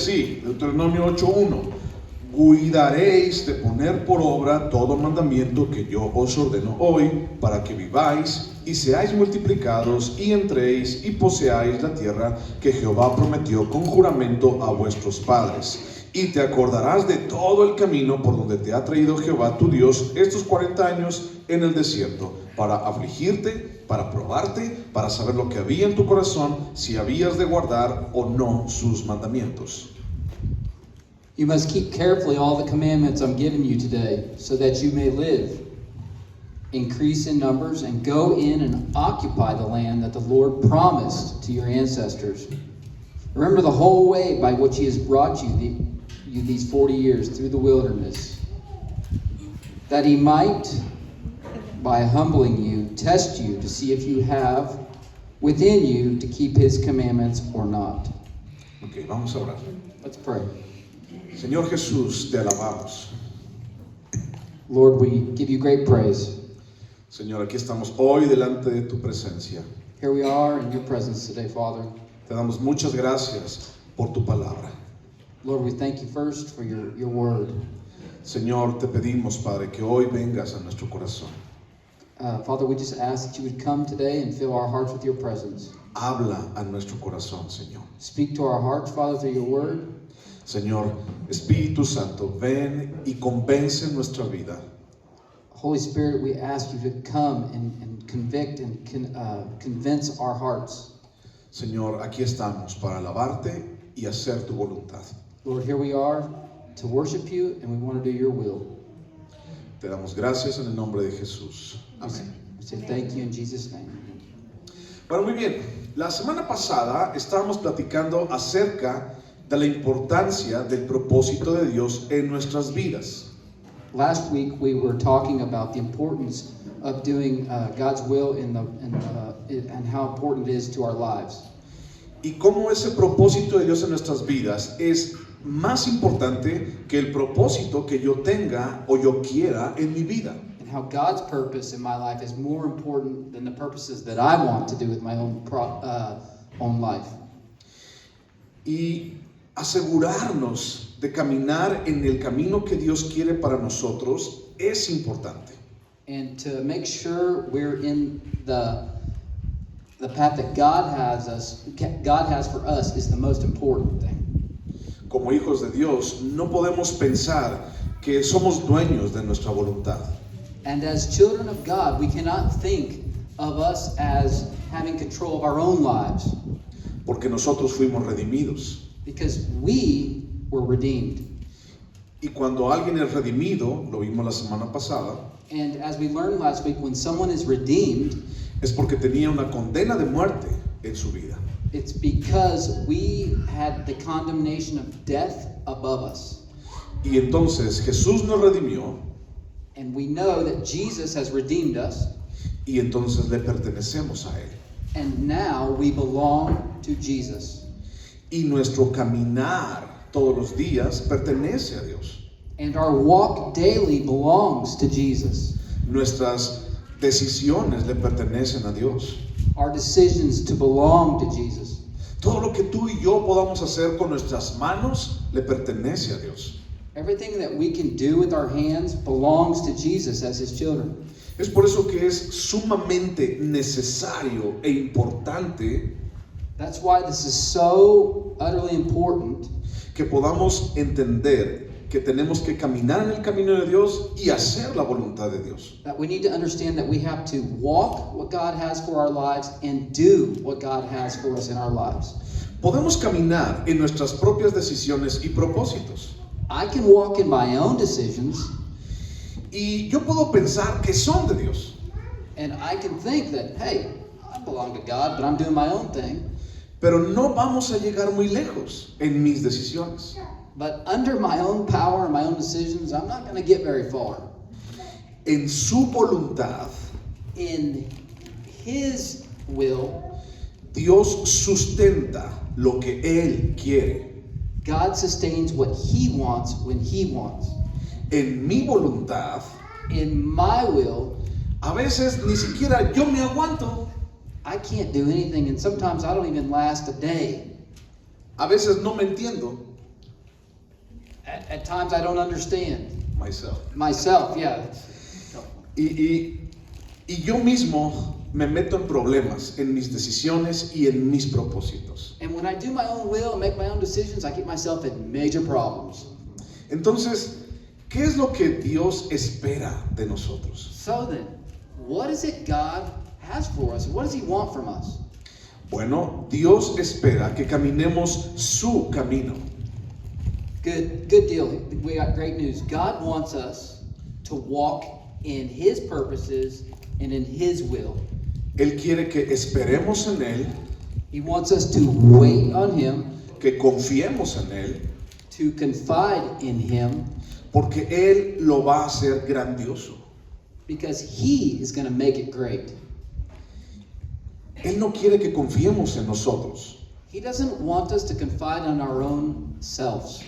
Sí, Deuteronomio 8:1. Cuidaréis de poner por obra todo mandamiento que yo os ordeno hoy, para que viváis y seáis multiplicados y entréis y poseáis la tierra que Jehová prometió con juramento a vuestros padres. Y te acordarás de todo el camino por donde te ha traído Jehová tu Dios estos 40 años en el desierto, para afligirte, para probarte, para saber lo que había en tu corazón, si habías de guardar o no sus mandamientos. You must keep carefully all the commandments I'm giving you today, so that you may live, increase in numbers, and go in and occupy the land that the Lord promised to your ancestors. Remember the whole way by which He has brought you these 40 years through the wilderness, that He might, by humbling you, test you to see if you have within you to keep His commandments or not. Ok, vamos a orar. Let's pray. Señor Jesús, te alabamos. Lord, we give you great praise. Señor, aquí estamos hoy delante de tu presencia. Here we are in your presence today, Father. Te damos muchas gracias por tu palabra. Lord, we thank you first for your word. Señor, te pedimos, Padre, que hoy vengas a nuestro corazón. Father, we just ask that you would come today and fill our hearts with your presence. Habla a nuestro corazón, Señor. Speak to our hearts, Father, through your word. Señor, Espíritu Santo, ven y convence nuestra vida. Holy Spirit, we ask you to come and convict and convince our hearts. Señor, aquí estamos para alabarte y hacer tu voluntad. Lord, here we are to worship you, and we want to do your will. Te damos gracias en el nombre de Jesús. Amén. We say thank you in Jesus' name. Bueno, muy bien. La semana pasada estábamos platicando acerca de la importancia del propósito de Dios en nuestras vidas. Last week we were talking about the importance of doing God's will and how important it is to our lives. Y cómo ese propósito de Dios en nuestras vidas es más importante que el propósito que yo tenga o yo quiera en mi vida. And how God's purpose in my life is more important than the purposes that I want to do with my own life. Y asegurarnos de caminar en el camino que Dios quiere para nosotros es importante. And to make sure we're in the path that God has for us is the most important thing. Como hijos de Dios, no podemos pensar que somos dueños de nuestra voluntad. And as children of God, we cannot think of us as having control of our own lives. Porque nosotros fuimos redimidos. Because we were redeemed. Y cuando alguien es redimido, lo vimos la semana pasada, And as we learned last week, when someone is redeemed, es porque tenía una condena de muerte en su vida. it's because we had the condemnation of death above us. Y entonces Jesús nos redimió And we know that Jesus has redeemed us, y entonces le pertenecemos a Él. and now we belong to Jesus. Y nuestro caminar todos los días pertenece a Dios. And our walk daily belongs to Jesus. Nuestras decisiones le pertenecen a Dios. Our decisions to belong to Jesus. Todo lo que tú y yo podamos hacer con nuestras manos le pertenece a Dios. Everything that we can do with our hands belongs to Jesus as His children. Es por eso que es sumamente necesario e importante That's why this is so utterly important que podamos entender que tenemos que caminar en el camino de Dios y hacer la voluntad de Dios. that we need to understand that we have to walk what God has for our lives and do what God has for us in our lives. Podemos caminar en nuestras propias decisiones y propósitos. I can walk in my own decisions, Y yo puedo pensar que son de Dios. and I can think that, hey, I belong to God, but I'm doing my own thing. Pero no vamos a llegar muy lejos en mis decisiones. But under my own power and my own decisions, I'm not going to get very far. En su voluntad, In His will, Dios sustenta lo que Él quiere. God sustains what He wants when He wants. En mi voluntad, In my will, a veces ni siquiera yo me aguanto. I can't do anything, and sometimes I don't even last a day. A veces no me entiendo. At times I don't understand. Myself. Yeah. Y yo mismo me meto en problemas, en mis decisiones y en mis propósitos. And when I do my own will and make my own decisions, I get myself in major problems. Entonces, ¿qué es lo que Dios espera de nosotros? So then, what is it God has for us? What does He want from us? Bueno, Dios espera que caminemos su camino. Good deal. We got great news. God wants us to walk in His purposes and in His will. Él quiere que esperemos en Él, He wants us to wait on Him, que confiemos en Él, to confide in Him, porque Él lo va a hacer grandioso. because He is going to make it great. Él no quiere que confiemos en nosotros. He doesn't want us to confide on our own selves.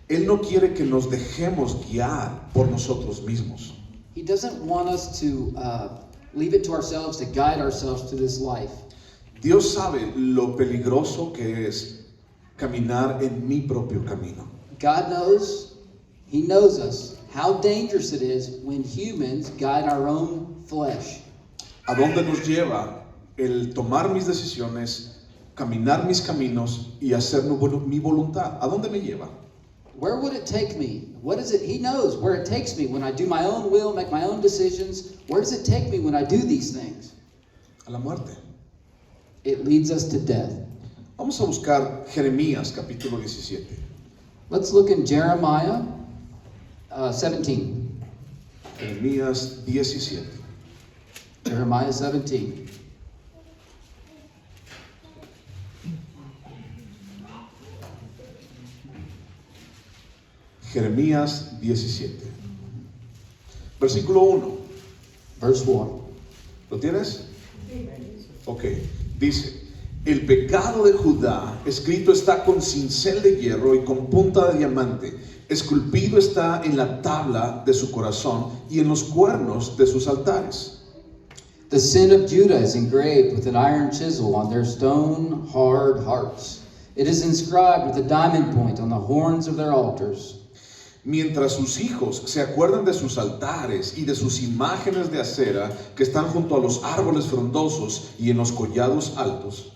Él no quiere que nos dejemos guiar por nosotros mismos. He doesn't want us to leave it to ourselves to guide ourselves to this life. Dios sabe lo peligroso que es caminar en mi propio camino. God knows, He knows us, how dangerous it is when humans guide our own flesh. ¿A dónde nos lleva el tomar mis decisiones, caminar mis caminos y hacer mi voluntad? ¿A dónde me lleva? Where would it take me? What is it? He knows where it takes me when I do my own will, make my own decisions. Where does it take me when I do these things? A la muerte. It leads us to death. Vamos a buscar Jeremías capítulo 17. Let's look in Jeremiah 17. Jeremías 17. Jeremiah 17. Jeremías 17. Versículo 1. Verse 1. ¿Lo tienes? Ok. Dice, el pecado de Judá escrito está con cincel de hierro y con punta de diamante. Esculpido está en la tabla de su corazón y en los cuernos de sus altares. The sin of Judah is engraved with an iron chisel on their stone hard hearts. It is inscribed with a diamond point on the horns of their altars. Mientras sus hijos se acuerdan de sus altares y de sus imágenes de acera que están junto a los árboles frondosos y en los collados altos.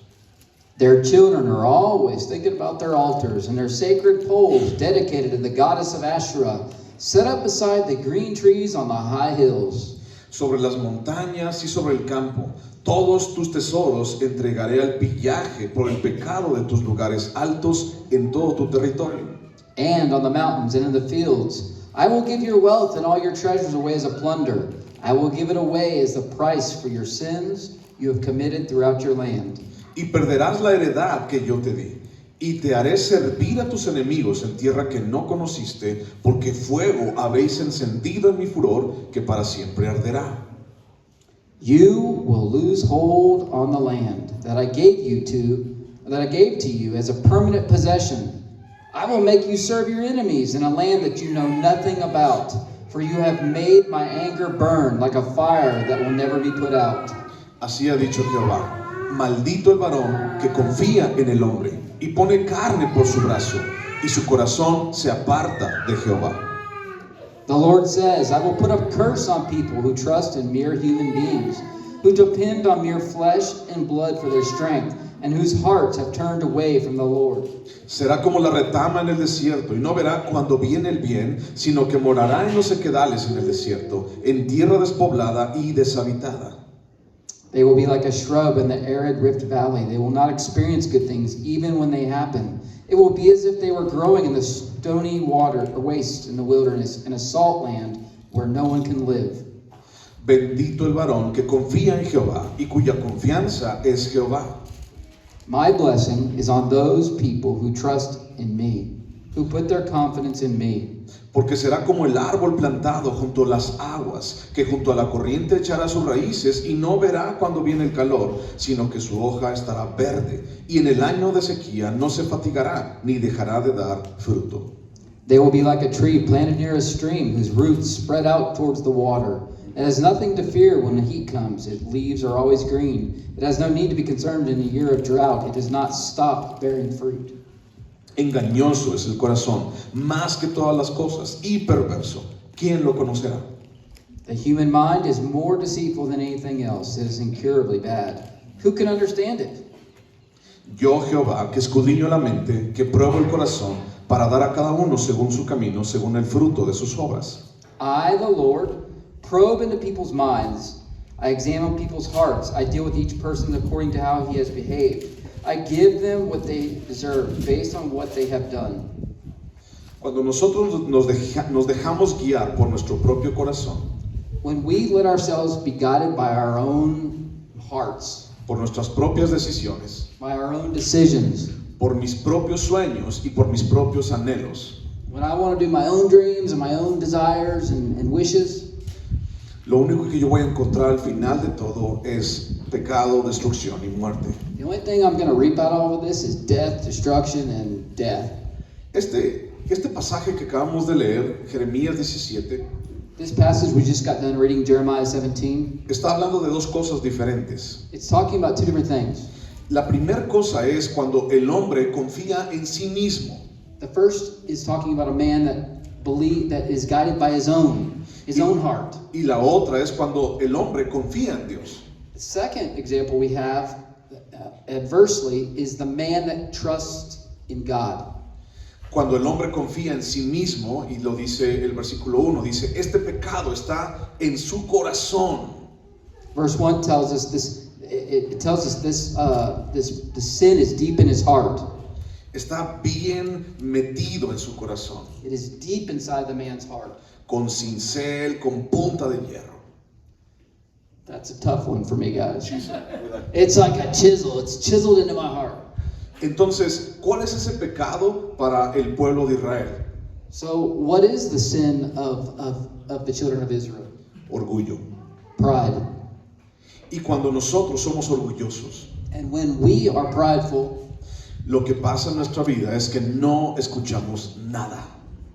Their children are always thinking about their altars and their sacred poles dedicated to the goddess of Asherah, set up beside the green trees on the high hills. Sobre las montañas y sobre el campo, todos tus tesoros entregaré al pillaje por el pecado de tus lugares altos en todo tu territorio. And on the mountains and in the fields, I will give your wealth and all your treasures away as a plunder. I will give it away as the price for your sins you have committed throughout your land. Y perderás la heredad que yo te di, y te haré servir a tus enemigos en tierra que no conociste, porque fuego habéis encendido en mi furor, que para siempre arderá. You will lose hold on the land that I gave to you as a permanent possession. I will make you serve your enemies in a land that you know nothing about, for you have made my anger burn like a fire that will never be put out. Así ha dicho Jehová. Maldito el varón que confía en el hombre y pone carne por su brazo, y su corazón se aparta de Jehová. The Lord says, I will put a curse on people who trust in mere human beings, who depend on mere flesh and blood for their strength, and whose hearts have turned away from the Lord. Será como la retama en el desierto, y no verá cuando viene el bien, sino que morará en los sequedales en el desierto, en tierra despoblada y deshabitada. They will be like a shrub in the arid Rift Valley. They will not experience good things even when they happen. It will be as if they were growing in the stony water or waste in the wilderness, in a salt land where no one can live. Bendito el varón que confía en Jehová y cuya confianza es Jehová. My blessing is on those people who trust in me, who put their confidence in me. Porque será como el árbol plantado junto a las aguas, que junto a la corriente echará sus raíces y no verá cuando viene el calor, sino que su hoja estará verde, y en el año de sequía no se fatigará, ni dejará de dar fruto. They will be like a tree planted near a stream, whose roots spread out towards the water. It has nothing to fear when the heat comes. Its leaves are always green. It has no need to be concerned in a year of drought. It does not stop bearing fruit. Engañoso es el corazón, más que todas las cosas, y perverso. ¿Quién lo conocerá? The human mind is more deceitful than anything else. It is incurably bad. Who can understand it? Yo, Jehová, que escudriño la mente, que pruebo el corazón, para dar a cada uno según su camino, según el fruto de sus obras. I, the Lord, probe into people's minds. I examine people's hearts. I deal with each person according to how he has behaved. I give them what they deserve, based on what they have done. Cuando nosotros nos dejamos guiar por nuestro propio corazón, When we let ourselves be guided by our own hearts, por nuestras propias decisiones, by our own decisions, por mis propios sueños y por mis propios anhelos, when I want to do my own dreams and my own desires and wishes, lo único que yo voy a encontrar al final de todo es pecado, destrucción y muerte. the only thing I'm going to reap out of all of this is death, destruction, and death. Este pasaje que acabamos de leer, Jeremías 17, This passage we just got done reading, Jeremiah 17, está hablando de dos cosas diferentes. it's talking about two different things. La primera cosa es cuando el hombre confía en sí mismo. The first is talking about a man that is guided by his own heart. Y la otra es cuando el hombre confía en Dios. The second example we have, adversely, is the man that trusts in God. Cuando el hombre confía en sí mismo, y lo dice el versículo 1, dice, este pecado está en su corazón. Verse 1 tells us this. It tells us the sin is deep in his heart. Está bien metido en su corazón, It is deep inside the man's heart. con cincel, con punta de hierro. That's a tough one for me, guys. It's like a chisel. It's chiseled into my heart. Entonces, ¿cuál es ese pecado para el pueblo de Israel? So, what is the sin of the children of Israel? Orgullo. Pride. Y cuando nosotros somos orgullosos, And when we are prideful, lo que pasa en nuestra vida es que no escuchamos nada,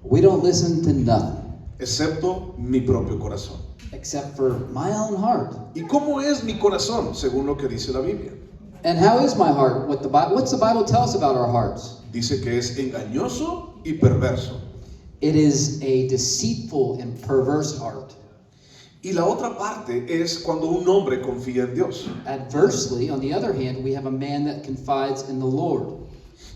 we don't listen to nothing excepto mi propio corazón. except for my own heart. ¿Y cómo es mi corazón, según lo que dice la Biblia? And how is my heart? What's the Bible tell us about our hearts? Dice que es engañoso y perverso. It is a deceitful and perverse heart. Y la otra parte es cuando un hombre confía en Dios. Adversely, on the other hand, we have a man that confides in the Lord.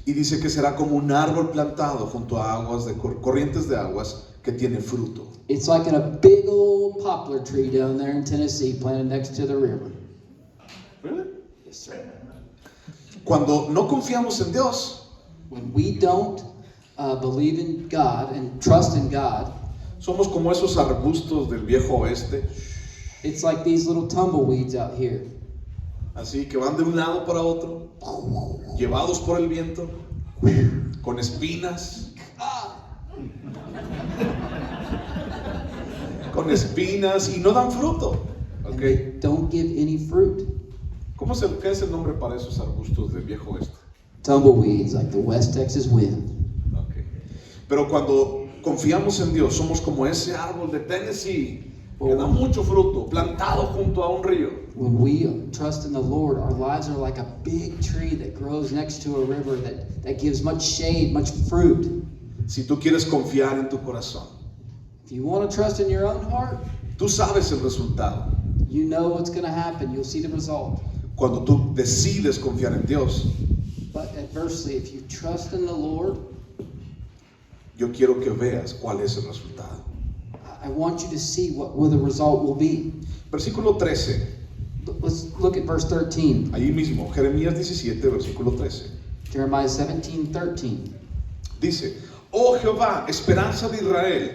Y dice que será como un árbol plantado junto a aguas de corrientes de aguas que tiene fruto. It's like in a big old poplar tree down there in Tennessee, planted next to the river. Really? Yes, sir. Cuando no confiamos en Dios, When we don't believe in God and trust in God, somos como esos arbustos del viejo oeste, it's like these little tumbleweeds out here. así que van de un lado para otro, llevados por el viento, con espinas, con espinas y no dan fruto. And ¿Ok? they don't give any fruit. ¿Qué es el nombre para esos arbustos del viejo oeste? Tumbleweeds, like the West Texas wind. Ok. Pero cuando confiamos en Dios, somos como ese árbol de Tennessee que da mucho fruto, plantado junto a un río. When we trust in the Lord, our lives are like a big tree that grows next to a river that gives much shade, much fruit. Si tú quieres confiar en tu corazón, If you want to trust in your own heart, tú sabes el resultado. you know what's going to happen. You'll see the result. Cuando tú decides confiar en Dios, But adversely, if you trust in the Lord, yo quiero que veas cuál es el resultado. I want you to see what the result will be. Versículo 13, Let's look at verse 13. ahí mismo, Jeremías 17, versículo 13. Jeremiah 17:13. Dice, oh Jehová, esperanza de Israel,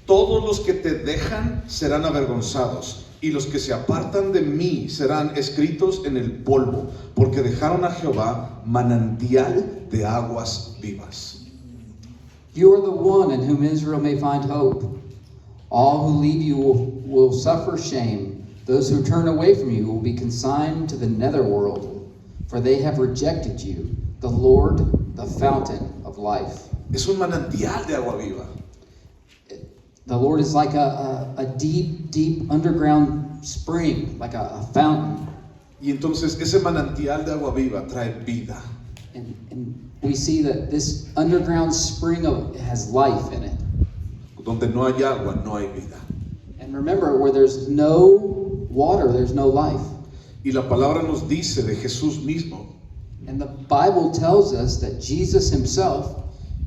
todos los que te dejan serán avergonzados, y los que se apartan de mí serán escritos en el polvo, porque dejaron a Jehová manantial de aguas vivas. You are the one in whom Israel may find hope. All who leave you will suffer shame. Those who turn away from you will be consigned to the netherworld, for they have rejected you, the Lord, the fountain of life. Es un manantial de agua viva. The Lord is like a deep, deep underground spring, like a fountain. Y entonces ese manantial de agua viva trae vida. And we see that this underground spring has life in it. Donde no hay agua, no hay vida. And remember, where there's no water, there's no life. Y la palabra nos dice de Jesús mismo And the Bible tells us that Jesus himself,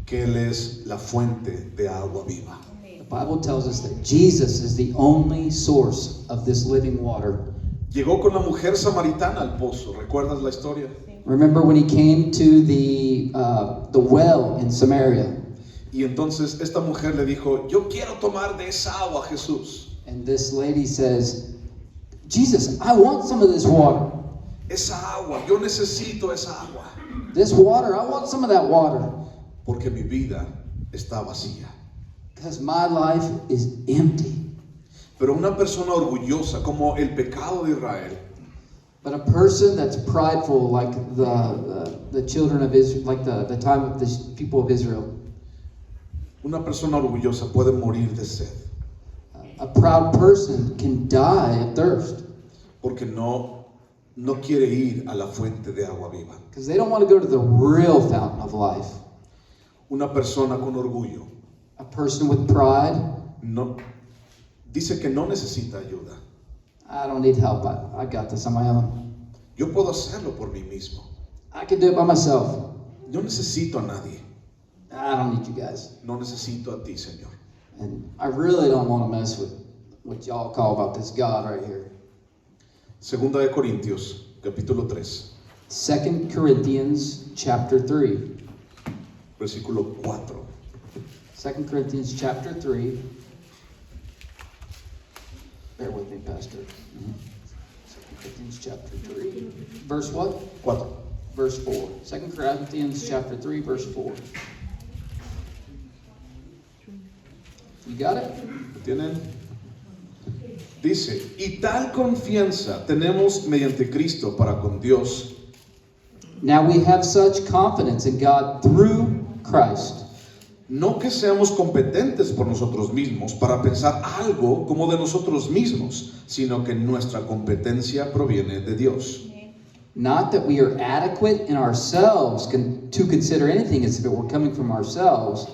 que Él es la fuente de agua viva. the Bible tells us that Jesus is the only source of this living water. Llegó con la mujer samaritana al pozo, ¿recuerdas la historia? Remember when he came to the well in Samaria, Y entonces esta mujer le dijo, yo quiero tomar de esa agua, Jesús. and this lady says, Jesus, I want some of this water. Esa agua, yo necesito esa agua. This water, I want some of that water. Porque mi vida está vacía. Because my life is empty. Pero una persona orgullosa como el pecado de Israel, But a person that's prideful, like the children of Israel, like the time of the people of Israel, una persona orgullosa puede morir de sed. a proud person can die of thirst Porque no quiere ir a la fuente de agua viva. because they don't want to go to the real fountain of life. Una persona con orgullo A person with pride, no dice que no necesita ayuda. I don't need help. I got this on my own. Yo puedo hacerlo por mí mismo. I can do it by myself. No necesito a nadie. I don't need you guys. No necesito a ti, Señor. And I really don't want to mess with what y'all call about this God right here. Segunda de Corintios, capítulo 3, 2 Corinthians chapter 3. versículo 4. 2 Corinthians chapter 3. Bear with me, Pastor. 2 Corinthians chapter 3. Verse what? 4. Verse 4. 2 Corinthians chapter 3, verse 4. You got it? ¿Lo tienen? Dice, y tal confianza tenemos mediante Cristo para con Dios, Now we have such confidence in God through Christ. no que seamos competentes por nosotros mismos para pensar algo como de nosotros mismos, sino que nuestra competencia proviene de Dios. Not that we are adequate in ourselves to consider anything as if it were coming from ourselves.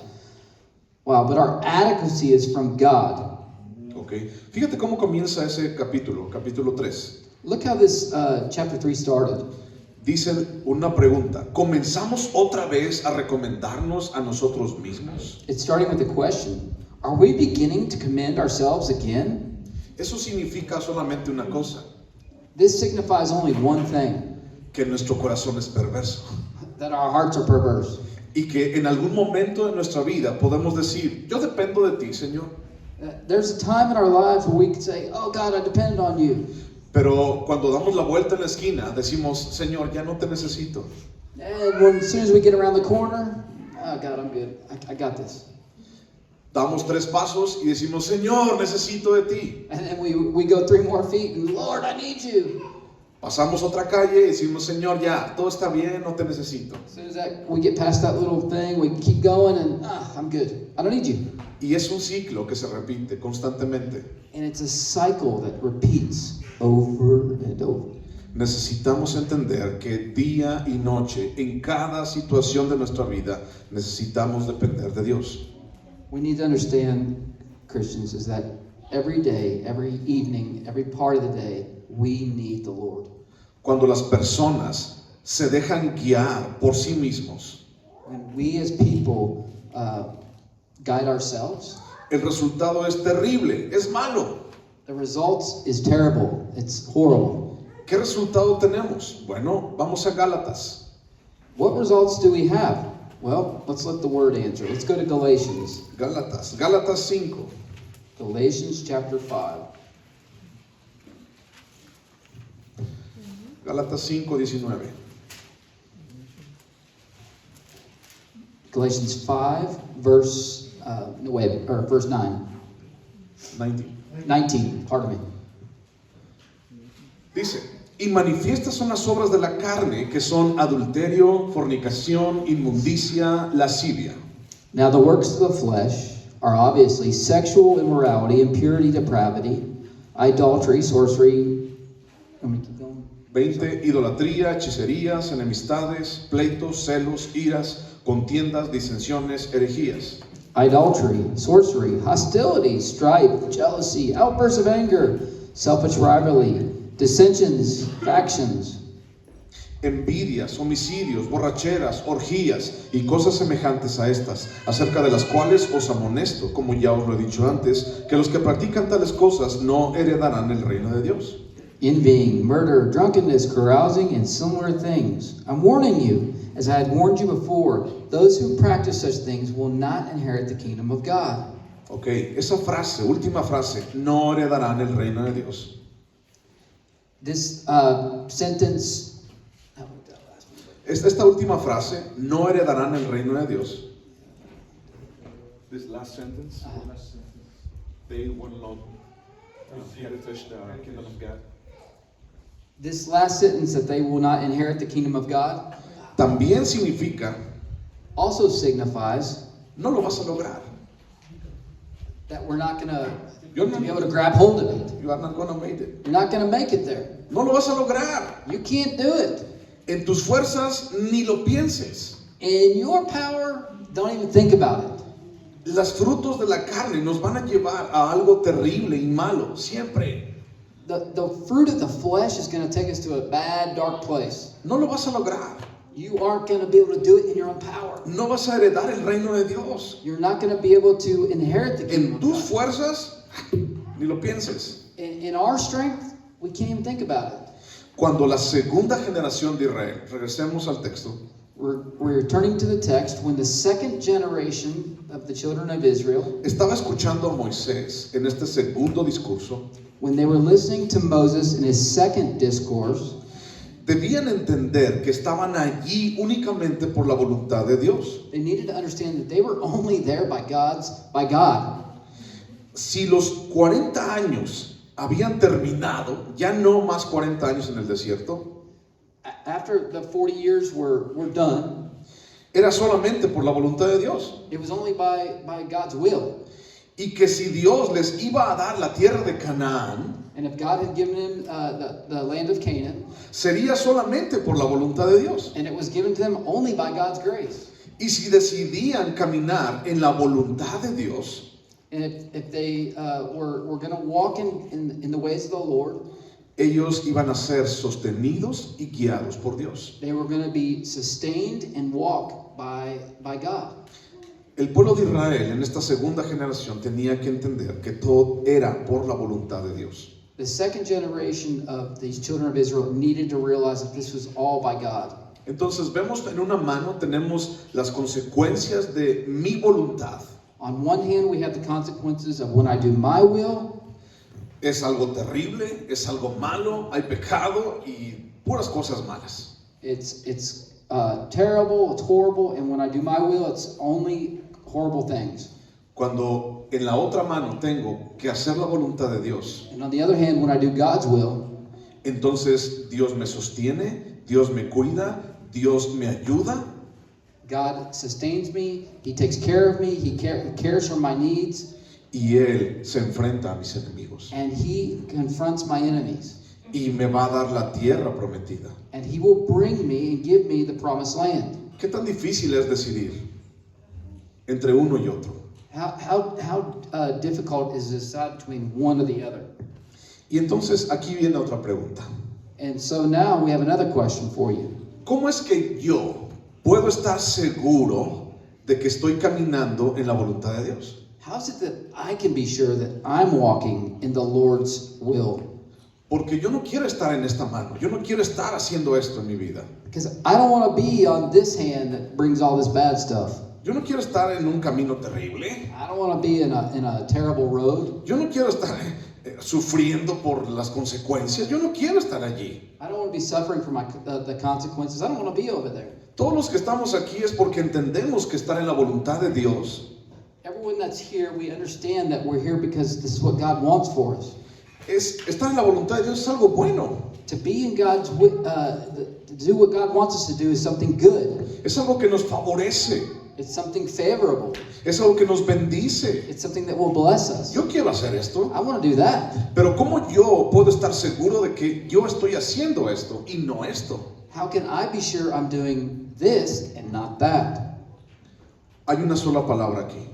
Wow, but our adequacy is from God. Okay. Fíjate cómo comienza ese capítulo 3. Look how this chapter 3 started. Dice una pregunta, ¿comenzamos otra vez a recomendarnos a nosotros mismos? It's starting with a question. Are we beginning to commend ourselves again? Eso significa solamente una cosa, This signifies only one thing, que nuestro corazón es perverso that our hearts are perverse. y que en algún momento de nuestra vida podemos decir, yo dependo de ti, Señor. There's a time in our lives where we can say, oh God, I depend on you. Pero cuando damos la vuelta en la esquina, decimos, Señor, ya no te necesito. And as soon as we get around the corner, oh God, I'm good. I got this. Damos 3 pasos y decimos, Señor, necesito de ti. And then we go 3 more feet and Lord, I need you. Pasamos otra calle y decimos, Señor, ya, todo está bien, no te necesito. As soon as we get past that little thing, we keep going and I'm good. I don't need you. Y es un ciclo que se repite constantemente. And it's a cycle that repeats over and over. Necesitamos entender que día y noche, en cada situación de nuestra vida, necesitamos depender de Dios. We need to understand, Christians, is that every day, every evening, every part of the day, we need the Lord. Cuando las personas se dejan guiar por sí mismos, When we as people guide ourselves, el resultado es terrible, es malo. the result is terrible. It's horrible. ¿Qué resultado tenemos? Bueno, vamos a Gálatas. What results do we have? Well, let's let the word answer. Let's go to Galatians. Gálatas 5. Galatians chapter 5. Gálatas 5:19. Galatians 5, verse 9. 19, pardon me. Dice, y manifiestas son las obras de la carne, que son adulterio, fornicación, inmundicia, lascivia. Now the works of the flesh are obviously sexual immorality, impurity, depravity, idolatry, sorcery. Let me keep going. 20, idolatría, hechicerías, enemistades, pleitos, celos, iras, contiendas, disensiones, herejías. Idolatry, sorcery, hostility, strife, jealousy, outbursts of anger, selfish rivalry, dissensions, factions. Envidias, homicidios, borracheras, orgías y cosas semejantes a estas, acerca de las cuales os amonesto, como ya os lo he dicho antes, que los que practican tales cosas no heredarán el reino de Dios. Envying, murder, drunkenness, carousing, and similar things. I'm warning you, as I had warned you before, those who practice such things will not inherit the kingdom of God. Ok, esa frase, última frase, no heredarán el reino de Dios. This sentence, Esta última frase, no heredarán el reino de Dios. This last sentence, they will not inherit the kingdom of God. this last sentence that they will not inherit the kingdom of God También significa, also signifies no lo vas a lograr. that we're not going to You're not, be able to grab hold of it. you are not gonna make it. You're not going to make it there. No lo vas a lograr. You can't do it. En tus fuerzas ni lo pienses. In your power, don't even think about it. Los frutos de la carne nos van a llevar a algo terrible y malo, siempre. The fruit of the flesh is going to take us to a bad, dark place. No lo vas a lograr. You aren't going to be able to do it in your own power. No vas a heredar el reino de Dios. You're not going to be able to inherit the kingdom En of tus God. fuerzas ni lo pienses. In our strength, we can't even think about it. Cuando la segunda generación de Israel, regresemos al texto, We're turning to the text. When the second generation of the children of Israel, estaba escuchando a Moisés en este segundo discurso, when they were listening to Moses in his second discourse, debían entender que estaban allí únicamente por la voluntad de Dios. they needed to understand that they were only there by God. Si los 40 años habían terminado, ya no más 40 años en el desierto, After the 40 years were done, era solamente por la voluntad de Dios. it was only by God's will. Y que si Dios les iba a dar la tierra de Canaán, And if God had given him the land of Canaan, sería solamente por la voluntad de Dios. and it was given to them only by God's grace. Y si decidían caminar en la voluntad de Dios, And if they were going to walk in the ways of the Lord, ellos iban a ser sostenidos y guiados por Dios. they were going to be sustained and walk by God. El pueblo de Israel en esta segunda generación tenía que entender que todo era por la voluntad de Dios. The second generation of these children of Israel needed to realize that this was all by God. Entonces vemos en una mano tenemos las consecuencias de mi voluntad. On one hand, we have the consequences of when I do my will. Es algo terrible, es algo malo, hay pecado y puras cosas malas. It's terrible, it's horrible, and when I do my will, it's only horrible things. Cuando en la otra mano tengo que hacer la voluntad de Dios, And on the other hand, when I do God's will, entonces Dios me sostiene, Dios me cuida, Dios me ayuda God sustains me, He takes care of me, He cares for my needs, y Él se enfrenta a mis enemigos and He confronts my enemies. y me va a dar la tierra prometida. And He will bring me and give me the promised land. ¿Qué tan difícil es decidir entre uno y otro? How difficult is this decide between one or the other? Y entonces aquí viene otra pregunta. And so now we have another question for you. ¿Cómo es que yo puedo estar seguro de que estoy caminando en la voluntad de Dios? How is it that I can be sure that I'm walking in the Lord's will? Porque yo no quiero estar en esta mano, yo no quiero estar haciendo esto en mi vida. Because I don't want to be on this hand that brings all this bad stuff. Yo no quiero estar en un camino terrible. I don't want to be in a terrible road. Yo no quiero estar sufriendo por las consecuencias. Yo no quiero estar allí. I don't want to be suffering for the consequences. I don't want to be over there. Todos los que estamos aquí es porque entendemos que estar en la voluntad de Dios Everyone that's here, we understand that we're here because this is what God wants for us. estar en la voluntad de Dios es algo bueno. To be in God's to do what God wants us to do is something good. Es algo que nos favorece. It's something favorable. Es algo que nos bendice. It's something that will bless us. Yo quiero hacer esto, I want to do that. pero ¿cómo yo puedo estar seguro de que yo estoy haciendo esto y no esto? How can I be sure I'm doing this and not that? Hay una sola palabra aquí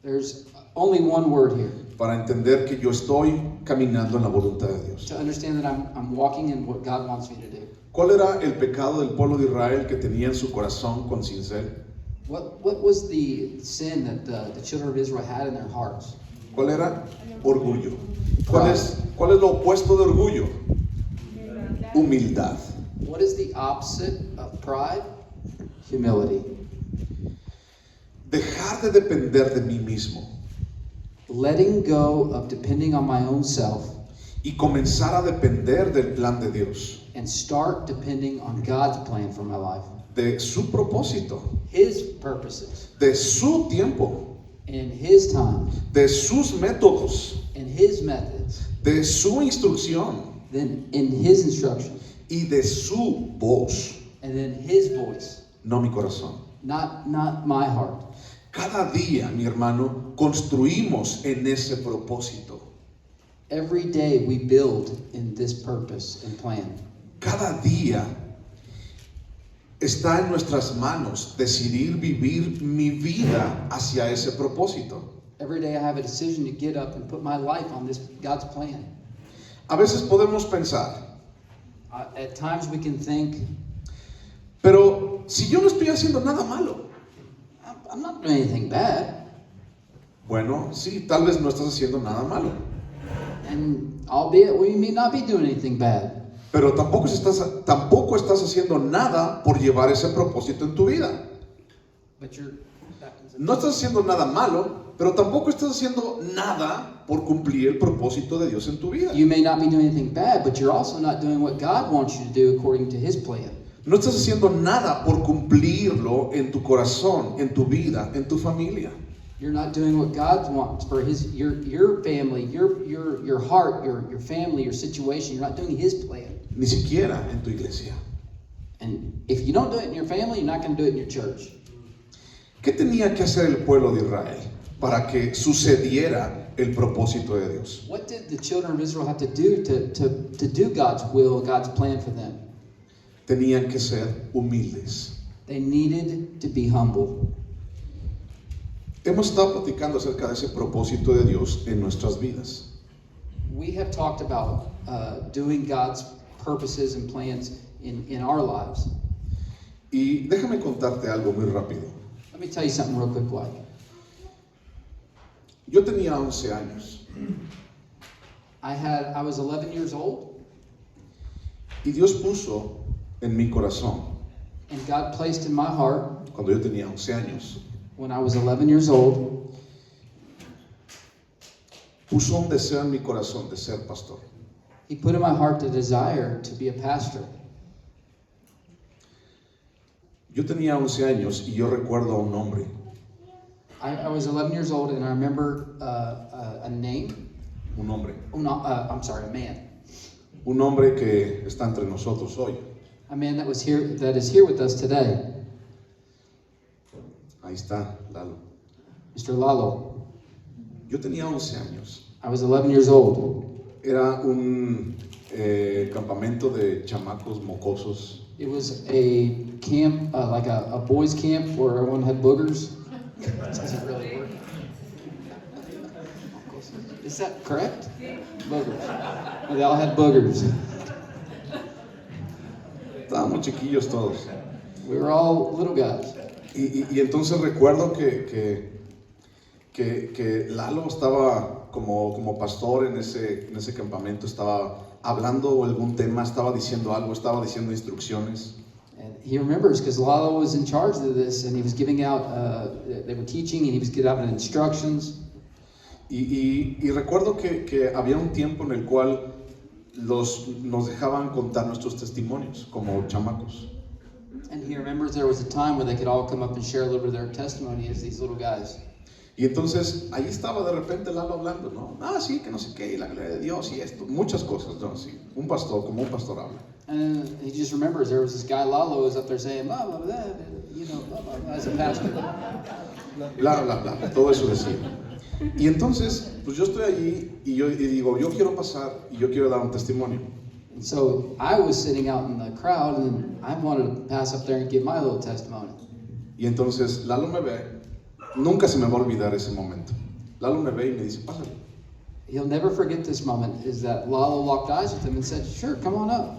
There's only one word here para entender que yo estoy caminando en la voluntad de Dios. to understand that I'm walking in what God wants me to do. ¿Cuál era el pecado del pueblo de Israel que tenía en su corazón con cincel? What was the sin that the children of Israel had in their hearts? ¿Cuál era? Orgullo. ¿Cuál es lo opuesto de orgullo? Humildad. What is the opposite of pride? Humility. Dejar de depender de mí mismo Letting go of depending on my own self y comenzar a depender del plan de Dios, and start depending on God's plan for my life. de su propósito, His purposes, de su tiempo, in His time, de sus métodos, in His methods, de su instrucción then in His instruction, y de su voz, and then His voice, no mi corazón. not my heart. Cada día, mi hermano, construimos en ese propósito. Every day we build in this purpose and plan. Cada día está en nuestras manos decidir vivir mi vida hacia ese propósito. Every day I have a decision to get up and put my life on this God's plan. A veces podemos pensar, At times we can think, pero si yo no estoy haciendo nada malo. I'm not doing anything bad. Bueno, sí, tal vez no estás haciendo nada malo, And albeit we may not be doing anything bad. pero tampoco estás haciendo nada por llevar ese propósito en tu vida. But No estás haciendo nada malo, pero tampoco estás haciendo nada por cumplir el propósito de Dios en tu vida. you may not be doing anything bad, but you're also not doing what God wants you to do according to His plan. No estás haciendo nada por cumplirlo en tu corazón, en tu vida, en tu familia. You're not doing what God wants for your family, your heart, your family, your situation. You're not doing His plan. Ni siquiera en tu iglesia. And if you don't do it in your family, you're not going to do it in your church. ¿Qué tenía que hacer el pueblo de Israel para que sucediera el propósito de Dios? What did the children of Israel have to do to do God's will, God's plan for them? Tenían que ser humildes. They needed to be humble. Hemos estado platicando acerca de ese propósito de Dios en nuestras vidas. We have talked about doing God's purposes and plans in our lives. Y déjame contarte algo muy rápido. Let me tell you something real quick, Dwight. Yo tenía 11 años I was 11 years old, y Dios puso en mi corazón, and God placed in my heart, cuando yo tenía 11 años, when I was 11 years old, puso un deseo en mi corazón de ser pastor. He put in my heart the desire to be a pastor. Yo tenía 11 años y yo recuerdo a un hombre. I was 11 years old, and I remember a name. Un hombre. Oh, no, I'm sorry, a man. Un hombre que está entre nosotros hoy. A man that is here with us today, Ahí está, Lalo. Mr. Lalo. Yo tenía 11 años. I was 11 years old. Era un campamento de chamacos mocosos. It was a camp, like a boys' camp where everyone had boogers. That doesn't really work. Is that correct? Boogers. They all had boogers. Estábamos chiquillos todos. We were all little guys. Y entonces recuerdo que Lalo estaba como pastor en ese campamento, estaba hablando algún tema, estaba diciendo algo, estaba diciendo instrucciones. And he remembers because Lalo was in charge of this, and he was giving out, they were teaching, and he was giving out instructions. Y recuerdo que había un tiempo en el cual nos dejaban contar nuestros testimonios como chamacos. And he remembers there was a time where they could all come up and share a little bit of their testimony as these little guys. Y entonces ahí estaba de repente Lalo hablando, ¿no? Ah, sí, que no sé qué, y la gloria de Dios y esto, muchas cosas, ¿no? Sí, un pastor, como un pastor habla. And he just remembers there was this guy Lalo was up there saying, blah, blah, blah, you know, blah, blah, blah, as a pastor. Bla, bla, bla, todo eso decía. Y entonces, pues yo estoy allí y digo, yo quiero pasar y yo quiero dar un testimonio. And so I was sitting out in the crowd and I wanted to pass up there and give my little testimony. Y entonces Lalo me ve, nunca se me va a olvidar ese momento. Lalo me ve y me dice, pásale. He'll never forget this moment, is that Lalo locked eyes with him and said, sure, come on up.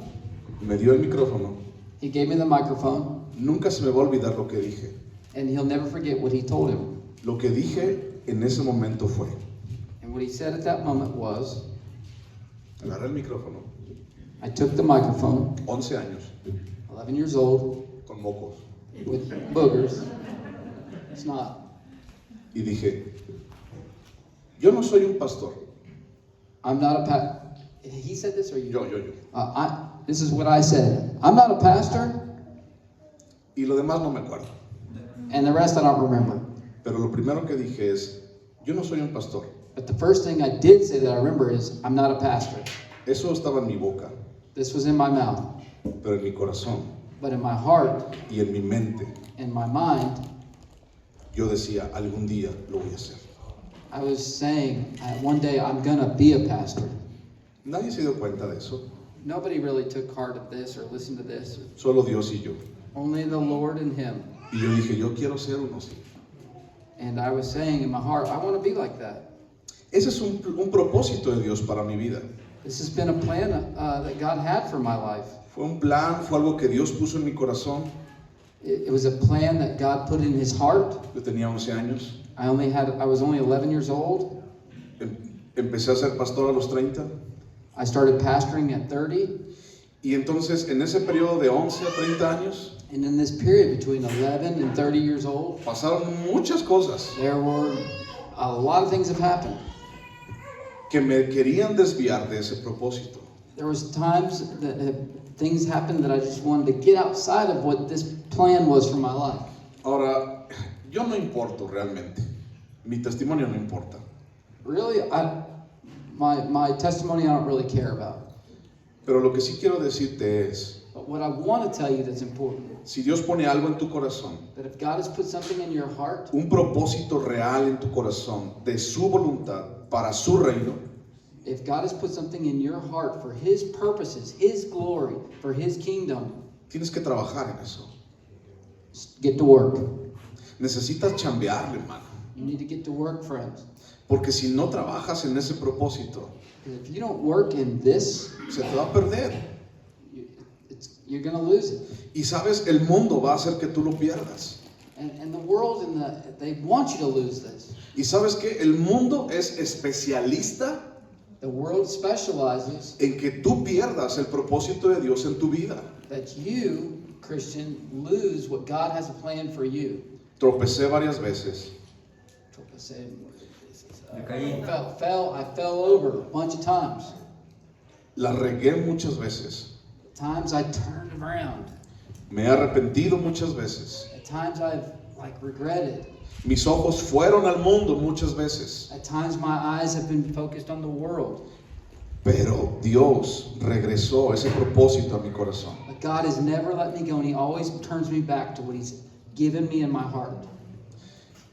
Me dio el micrófono. He gave me the microphone, Nunca se me va a olvidar lo que dije. and he'll never forget what he told him. Lo que dije en ese momento fue, And what he said at that moment was, agarré el micrófono, I took the microphone, 11 años, 11 years old, con mocos, with boogers. It's not. y dije, yo no soy un pastor. I'm not a He said this or you? Yo. This is what I said. I'm not a pastor, Y lo demás no me acuerdo. and the rest I don't remember. Pero lo primero que dije es, yo no soy un pastor. But the first thing I did say that I remember is, I'm not a pastor. Eso estaba en mi boca, This was in my mouth. pero en mi corazón But in my heart y en mi mente, and my mind, yo decía, algún día lo voy a hacer. I was saying, one day I'm gonna be a pastor. Nadie se dio cuenta de eso, Nobody really took heart of this or listened to this. solo Dios y yo. Only the Lord and Him. Y yo dije, yo quiero ser uno así. And I was saying in my heart, I want to be like that. Ese es un propósito de Dios para mi vida. This has been a plan that God had for my life. Fue un plan, fue algo que Dios puso en mi corazón. It was a plan that God put in His heart. Yo tenía 11 años. I was only 11 years old. Empecé a ser pastor a los 30. I started pastoring at 30. Y entonces, en ese periodo de 11 a 30 años, And in this period between 11 and 30 years old, pasaron muchas cosas there were a lot of things have happened. que me querían desviar de ese propósito. There was times that things happened that I just wanted to get outside of what this plan was for my life. Ahora, yo no importo realmente. Mi testimonio no importa. Really, my testimony I don't really care about. Pero lo que sí quiero decirte es, But what I want to tell you that's important, si Dios pone algo en tu corazón, that if God has put something in your heart, un propósito real en tu corazón de su voluntad para su reino, if God has put something in your heart for His purposes, His glory, for His kingdom, tienes que trabajar en eso. get to work. Necesitas chambearle, hermano. You need to get to work, friends. Porque si no trabajas en ese propósito, Because if you don't work in this, se te va a perder. you're going to lose it. Y sabes, el mundo va a hacer que tú lo pierdas. And the world, they want you to lose this. Y sabes que el mundo es especialista The world specializes en que tú pierdas el propósito de Dios en tu vida. that you, Christian, lose what God has a plan for you. Tropecé varias veces. I fell over a bunch of times. La regué muchas veces. At times I turned around. Me he arrepentido muchas veces. At times I've regretted. Mis ojos fueron al mundo muchas veces. At times my eyes have been focused on the world. Pero Dios regresó ese propósito a mi corazón. But God has never let me go, and He always turns me back to what He's given me in my heart.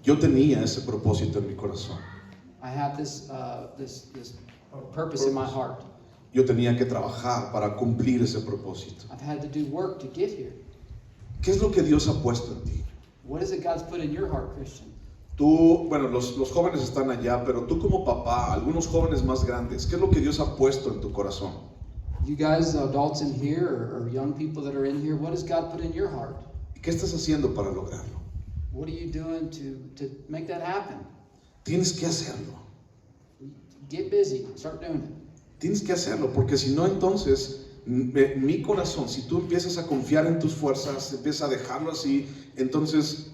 Yo tenía ese propósito en mi corazón. I have this purpose in my heart. Yo tenía que trabajar para cumplir ese propósito. I've had to do work to get here. ¿Qué es lo que Dios ha puesto en ti? What is it God's put in your heart, Christian? Tú, bueno, los jóvenes están allá, pero tú como papá, algunos jóvenes más grandes, ¿qué es lo que Dios ha puesto en tu corazón? You guys, adults in here, or young people that are in here, what has God put in your heart? ¿Y qué estás haciendo para lograrlo? What are you doing to make that happen? Tienes que hacerlo. Get busy. Start doing it. Tienes que hacerlo, porque si no, entonces, mi corazón, si tú empiezas a confiar en tus fuerzas, empiezas a dejarlo así, entonces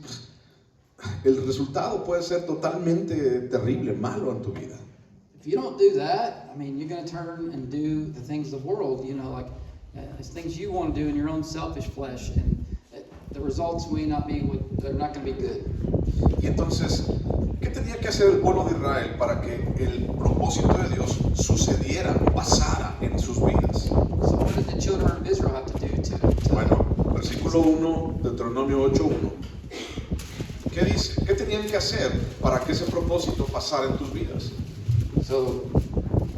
el resultado puede ser totalmente terrible, malo en tu vida. If you don't do that, I mean, you're going to turn and do the things of the world, it's things you want to do in your own selfish flesh, and the results may not be they're not going to be good. Y entonces, ¿qué tenía que hacer el pueblo de Israel para que el propósito de Dios sucediera, pasara en sus vidas? So what did the children of Israel have to do to Bueno, versículo 1, Deuteronomio 8:1. ¿Qué dice? ¿Qué tenían que hacer para que ese propósito pasara en tus vidas? So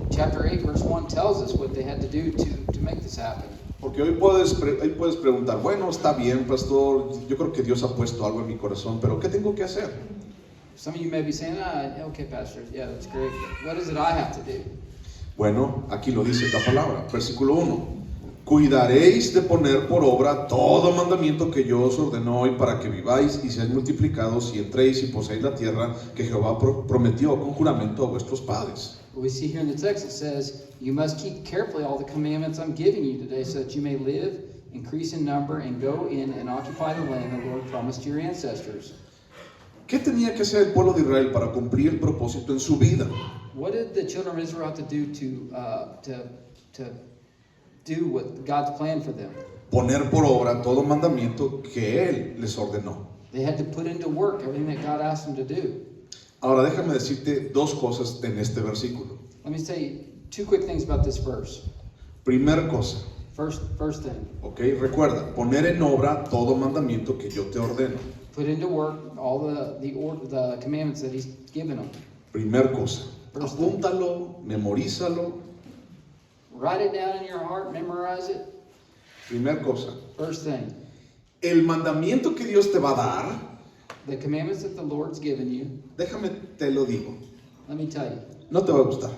chapter 8 verse 1 tells us what they had to do to make this happen. Porque hoy puedes preguntar, bueno, está bien, pastor, yo creo que Dios ha puesto algo en mi corazón, pero ¿qué tengo que hacer? Some of you may be saying, okay, pastor, yeah, that's great. What is it I have to do? Bueno, aquí lo dice esta palabra, versículo 1. Cuidaréis de poner por obra todo mandamiento que yo os ordeno hoy para que viváis y seáis multiplicados y entréis y poseáis la tierra que Jehová prometió con juramento a vuestros padres. We see here in the text it says, you must keep carefully all the commandments I'm giving you today so that you may live, increase in number, and go in and occupy the land the Lord promised to your ancestors. ¿Qué tenía que hacer el pueblo de Israel para cumplir el propósito en su vida? What did the children of Israel have to do to do what God's plan for them? Poner por obra todo mandamiento que Él les ordenó. They had to put into work everything that God asked them to do. Ahora déjame decirte dos cosas en este versículo. Let me say two quick things about this verse. Primer cosa, First thing, ok, recuerda, poner en obra todo mandamiento que yo te ordeno. put into work all the commandments that He's given them. Primer cosa, First thing. apúntalo, memorízalo. Write it down in your heart, memorize it. Primer cosa, First thing, el mandamiento que Dios te va a dar, the commandments that the Lord's given you, déjame te lo digo, let me tell you, no te va a gustar.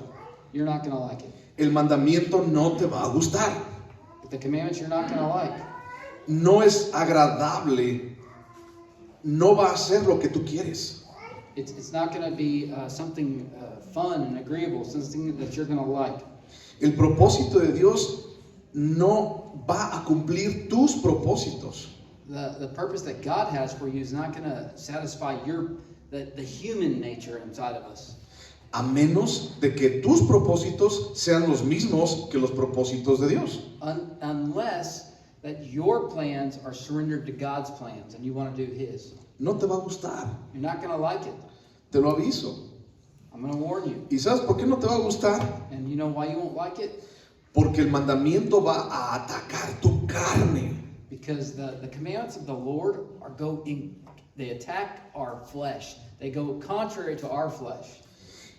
you're not going to like it. El mandamiento no te va a gustar. The commandments you're not going to like. No es agradable, no va a ser lo que tú quieres. It's not going to be something fun and agreeable, something that you're going to like. El propósito de Dios no va a cumplir tus propósitos. The purpose that God has for you is not going to satisfy the human nature inside of us. A menos de que tus propósitos sean los mismos que los propósitos de Dios. Unless that your plans are surrendered to God's plans and you want to do His. No te va a gustar. You're not going to like it. Te lo aviso. I'm going to warn you. ¿Y sabes por qué no te va a gustar? And you know why you won't like it? Porque el mandamiento va a atacar tu carne. Because the commandments of the Lord they attack our flesh. They go contrary to our flesh.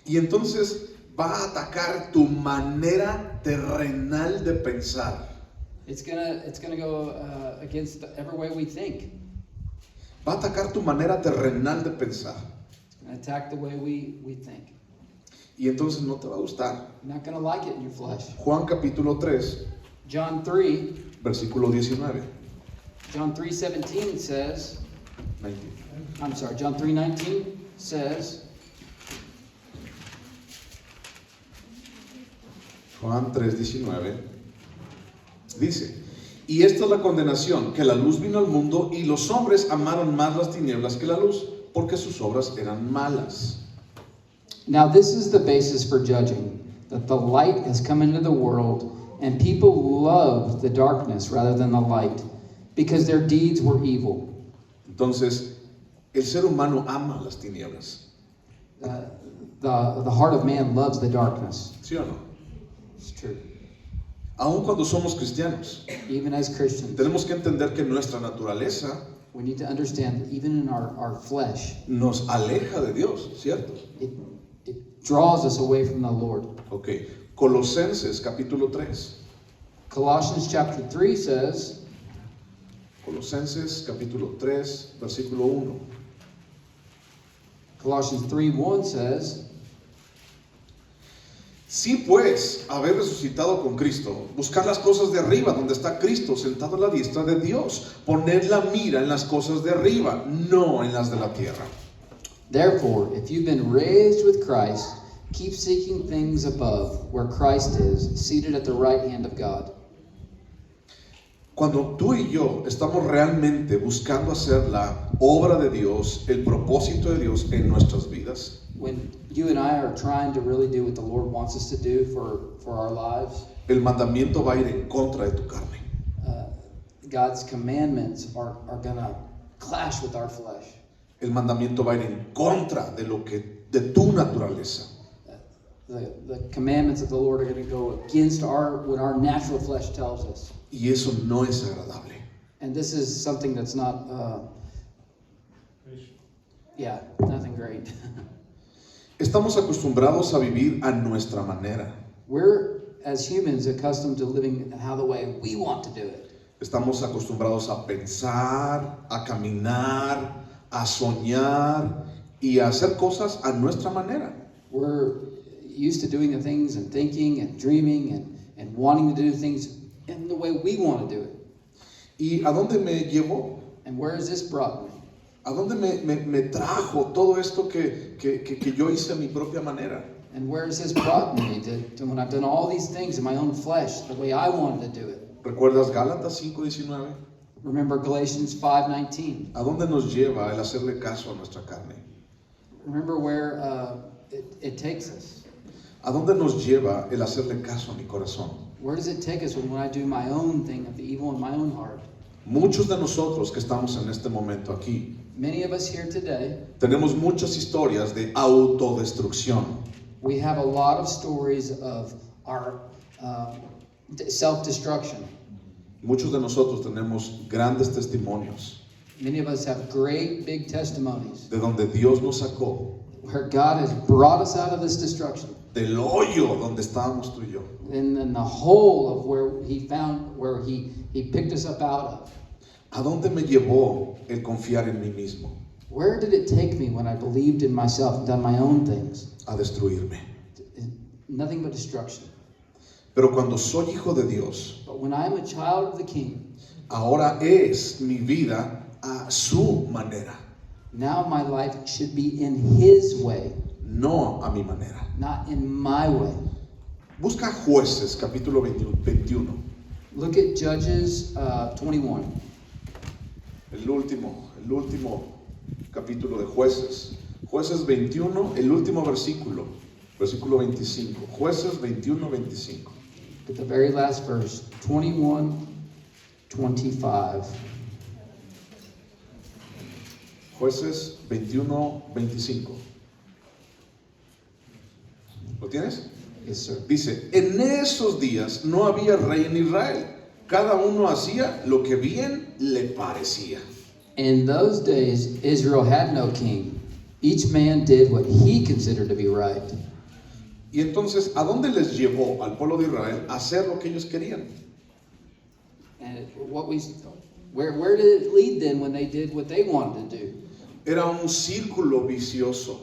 Y entonces va a atacar tu manera terrenal de pensar. It's gonna go against every way we think. Va a atacar tu manera terrenal de pensar. It's gonna attack the way we think. Y entonces no te va a gustar. You're not gonna like it in your flesh. Juan capítulo 3, John 3, versículo 19. John 3:17 says, 19. I'm sorry, John 3:19 says, Juan 3:19 dice, y esta es la condenación, que la luz vino al mundo y los hombres amaron más las tinieblas que la luz, porque sus obras eran malas. now this is the basis for judging, that the light has come into the world, and people loved the darkness rather than the light, because their deeds were evil. Entonces, el ser humano ama las tinieblas, The heart of man loves the darkness. ¿sí o no? It's true. Aun cuando somos cristianos, Even as Christians, tenemos que entender que nuestra naturaleza we need to understand that even in our flesh, nos aleja de Dios, ¿cierto? it draws us away from the Lord. Ok, Colosenses capítulo 3. Colossians chapter 3 says, Colosenses capítulo 3, versículo 1. Colossians 3:1 says, Si pues, haber resucitado con Cristo, buscar las cosas de arriba, donde está Cristo sentado a la diestra de Dios, poner la mira en las cosas de arriba, no en las de la tierra. therefore, if you've been raised with Christ, keep seeking things above, where Christ is, seated at the right hand of God. Cuando tú y yo estamos realmente buscando hacer la obra de Dios, el propósito de Dios en nuestras vidas, When you and I are trying to really do what the Lord wants us to do for our lives, el mandamiento va a ir en contra de tu carne. God's commandments are going to clash with our flesh. El mandamiento va a ir en contra de tu naturaleza. The commandments of the Lord are going to go against what our natural flesh tells us. Y eso no es agradable. And this is something that's not, nothing great. Estamos acostumbrados a vivir a nuestra manera. We're, as humans, accustomed to living the way we want to do it. Estamos acostumbrados a pensar, a caminar, a soñar y a hacer cosas a nuestra manera. We're used to doing the things and thinking and dreaming and wanting to do things in the way we want to do it. ¿Y a dónde me llevó? And where has this brought me? ¿A dónde me trajo todo esto que yo hice a mi propia manera? And where has this brought me to when I've done all these things in my own flesh, the way I wanted to do it? ¿Recuerdas Gálatas 5:19? Remember Galatians 5:19. ¿A dónde nos lleva el hacerle caso a nuestra carne? Remember where it takes us. ¿A dónde nos lleva el hacerle caso a mi corazón? Where does it take us when I do my own thing of the evil in my own heart? Muchos de nosotros que estamos en este momento aquí, Many of us here today, tenemos muchas historias de autodestrucción. we have a lot of stories of our self-destruction. Muchos de nosotros tenemos grandes testimonios Many of us have great big testimonies de donde Dios nos sacó, where God has brought us out of this destruction. del hoyo donde estábamos tú y yo. And then the whole of where he picked us up out of. ¿A dónde me llevó el confiar en mí mismo? Where did it take me when I believed in myself and done my own things? A destruirme. Nothing but destruction. Pero cuando soy hijo de Dios, But when I'm a child of the King, ahora es mi vida a su manera, now my life should be in His way, no a mi manera. not in my way. Busca Jueces, capítulo 21. Look at Judges 21. El último capítulo de Jueces. Jueces 21, el último versículo 25. Jueces 21, 25. At the very last verse, 21:25. Jueces 21, 25. ¿Lo tienes? Yes, sir. Dice, en esos días no había rey en Israel. Cada uno hacía lo que bien le parecía. In those days, Israel had no king. Each man did what he considered to be right. Y entonces, ¿a dónde les llevó al pueblo de Israel a hacer lo que ellos querían? And where did it lead them when they did what they wanted to do? Era un círculo vicioso.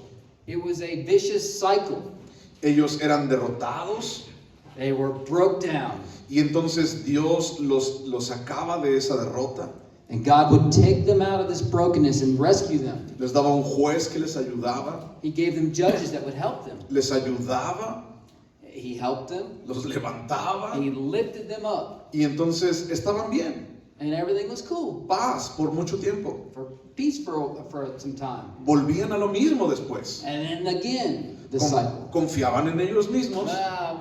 It was a vicious cycle. Ellos eran derrotados They were broke down. y entonces Dios los sacaba de esa derrota. And God would take them out of this brokenness and rescue them. Les daba un juez que les ayudaba, He gave them judges that would help them. les ayudaba, He helped them. los levantaba He lifted them up. y entonces estaban bien. And everything was cool. Paz por mucho tiempo. For peace for some time. Volvían a lo mismo después. And then again, the cycle. Confiaban en ellos mismos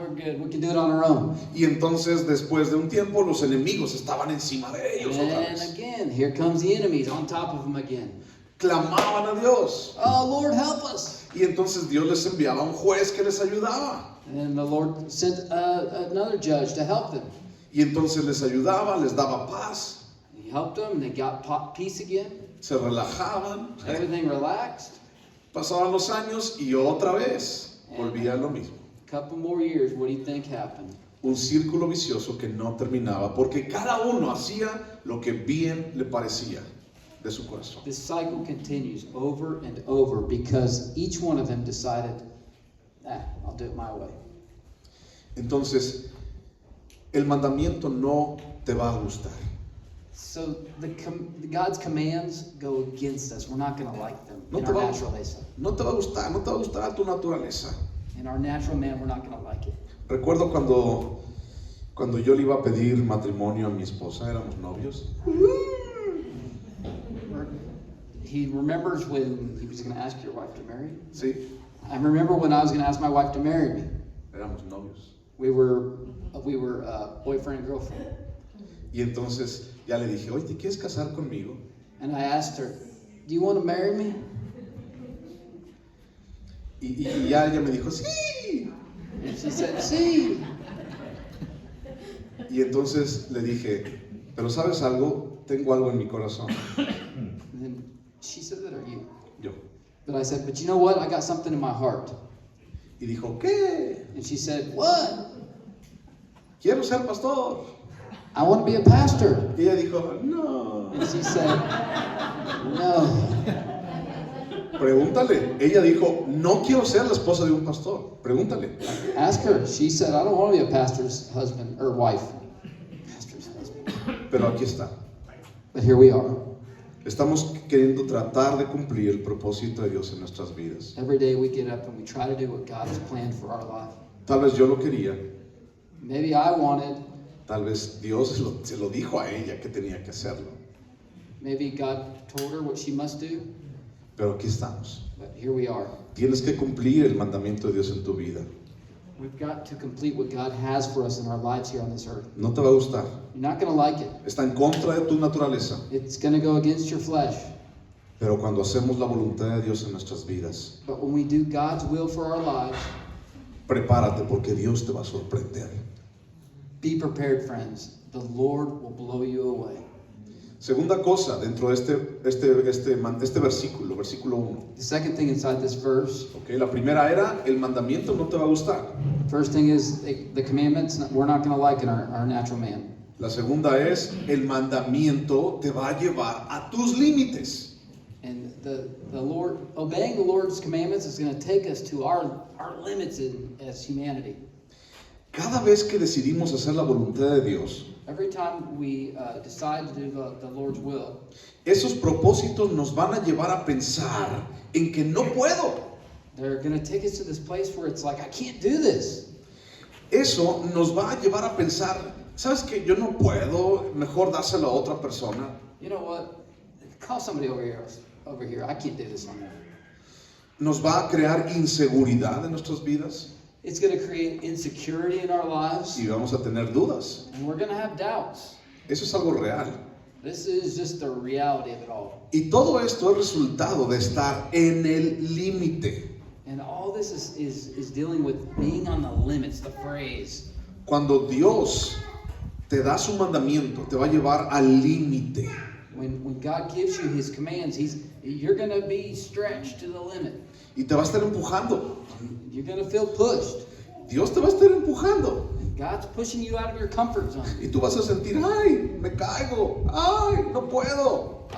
We're good. We can do it on our own. y entonces después de un tiempo los enemigos estaban encima de ellos otra And vez. again, here comes the enemies on top of them again. Clamaban a Dios Oh, Lord, help us. y entonces Dios les enviaba un juez que les ayudaba And then the Lord sent another judge to help them. y entonces les ayudaba, les daba paz, He helped them. They got peace again. se relajaban, Everything relaxed. pasaban los años y otra vez volvía a lo mismo. A couple more years, what do you think happened? Un círculo vicioso que no terminaba porque cada uno hacía lo que bien le parecía de su corazón. This cycle continues over and over because each one of them decided, I'll do it my way. Entonces, el mandamiento no te va a gustar. So God's commands go against us. We're not going to like them No in te, our va, naturaleza. no te va a gustar, no te va a gustar a tu naturaleza. In our natural man, we're not going to like it. Recuerdo cuando yo le iba a pedir matrimonio a mi esposa, éramos novios. He remembers when he was going to ask your wife to marry you. Sí, I remember when I was going to ask my wife to marry me. éramos novios. We were boyfriend and girlfriend. Y entonces ya le dije, oye, ¿te quieres casar conmigo? And I asked her, do you want to marry me? Y ya ella me dijo, sí. And she said, sí. Y entonces le dije, pero ¿sabes algo? Tengo algo en mi corazón. And then she said that, or you? Yo. But I said, but you know what? I got something in my heart. Y dijo, ¿qué? And she said, what? Quiero ser pastor. I want to be a pastor. Y ella dijo, no. And she said, no. Pregúntale. Ella dijo, no quiero ser la esposa de un pastor. Pregúntale. Ask her. She said, I don't want to be a pastor's husband or wife. Pastor's husband. Pero aquí está. But here we are. Estamos queriendo tratar de cumplir el propósito de Dios en nuestras vidas. Every day we get up and we try to do what God has planned for our life. Tal vez yo lo quería. Maybe I wanted. Tal vez Dios se lo dijo a ella que tenía que hacerlo. Maybe God told her what she must do. Pero aquí estamos. But here we are. Tienes que cumplir el mandamiento de Dios en tu vida. We've got to complete what God has for us in our lives here on this earth. No te va a gustar. You're not going to like it. Está en contra de tu naturaleza. It's going to go against your flesh. Pero cuando hacemos la voluntad de Dios en nuestras vidas, But when we do God's will for our lives, prepárate porque Dios te va a sorprender. be prepared, friends. The Lord will blow you away. Segunda cosa dentro de este versículo, versículo 1. The second thing inside this verse, Okay, la primera era, el mandamiento no te va a gustar. first thing is the commandments we're not going to like in our natural man. La segunda es, el mandamiento te va a llevar a tus límites. And the Lord, obeying the Lord's commandments is going to take us to our limits as humanity. Cada vez que decidimos hacer la voluntad de Dios, Every time we decide to do the Lord's will, esos propósitos nos van a llevar a pensar en que no puedo. they're going to take us to this place where it's like, I can't do this. Eso nos va a llevar a pensar, ¿sabes qué? Yo no puedo, mejor dárselo a otra persona. You know what? Call somebody over here. I can't do this on my own. Nos va a crear inseguridad en nuestras vidas It's going to create insecurity in our lives, y vamos a tener dudas. and we're going to have doubts. Eso es algo real. This is just the reality of it all. Y todo esto es resultado de estar en el límite. And all this is dealing with being on the limits, the phrase. Cuando Dios te da su mandamiento, te va a llevar al límite. When God gives you His commands, you're going to be stretched to the limit. Y te va a estar empujando. You're going to feel pushed. Dios te va a estar empujando. God's pushing you out of your comfort zone. Y tú vas a sentir, ay, me caigo, ay, no puedo.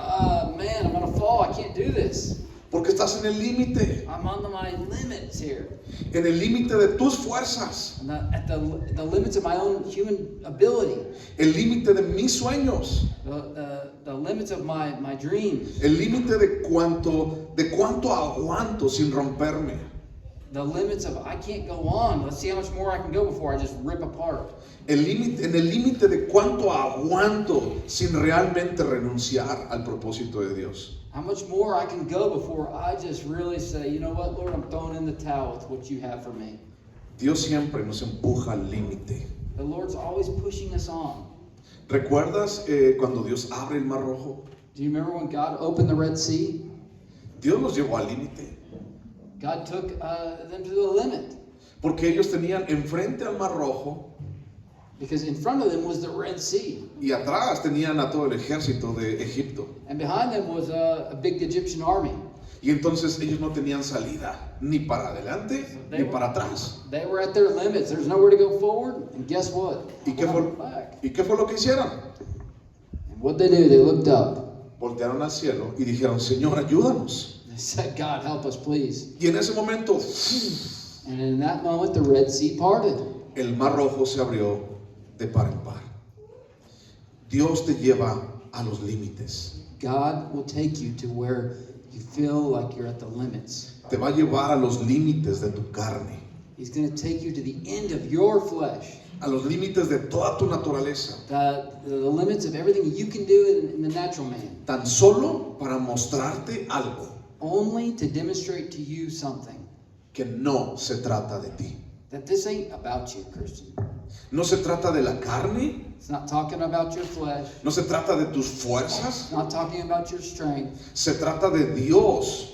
Man, I'm going to fall. I can't do this. Porque estás en el límite. I'm on my limits here. En el límite de tus fuerzas. I'm not at the limits of my own human ability. El límite de mis sueños. The limits of my dreams. El límite de cuánto aguanto sin romperme. The limits of I can't go on. Let's see how much more I can go before I just rip apart. En el límite de cuánto aguanto sin realmente renunciar al propósito de Dios. How much more I can go before I just really say, you know what, Lord, I'm throwing in the towel with what you have for me. Dios siempre nos empuja al límite. The Lord's always pushing us on. ¿Recuerdas cuando Dios abre el Mar Rojo? Do you remember when God opened the Red Sea? Dios los llevó al límite. God took them to the limit. Porque ellos tenían enfrente al Mar Rojo Because in front of them was the Red Sea. y atrás tenían a todo el ejército de Egipto. And behind them was a big Egyptian army. Y entonces ellos no tenían salida, ni para adelante, ni para atrás. They were at their limits. There's nowhere to go forward. And guess what? ¿Y qué fue lo que hicieron? And what they do, they looked up. Voltearon al cielo y dijeron, Señor, ayúdanos. They said, God, help us, please. Y en ese momento, And in that moment, the Red Sea parted. el Mar Rojo se abrió de par en par. Dios te lleva a los límites. God will take you to where you feel like you're at the limits. Te va a llevar a los límites de tu carne, He's going to take you to the end of your flesh. a los límites de toda tu naturaleza, The limits of everything you can do in the natural man. tan solo para mostrarte algo, Only to demonstrate to you something. que no se trata de ti. That this ain't about you, Christian. No se trata de la carne, It's not talking about your flesh. no se trata de tus fuerzas, It's not talking about your strength. se trata de Dios.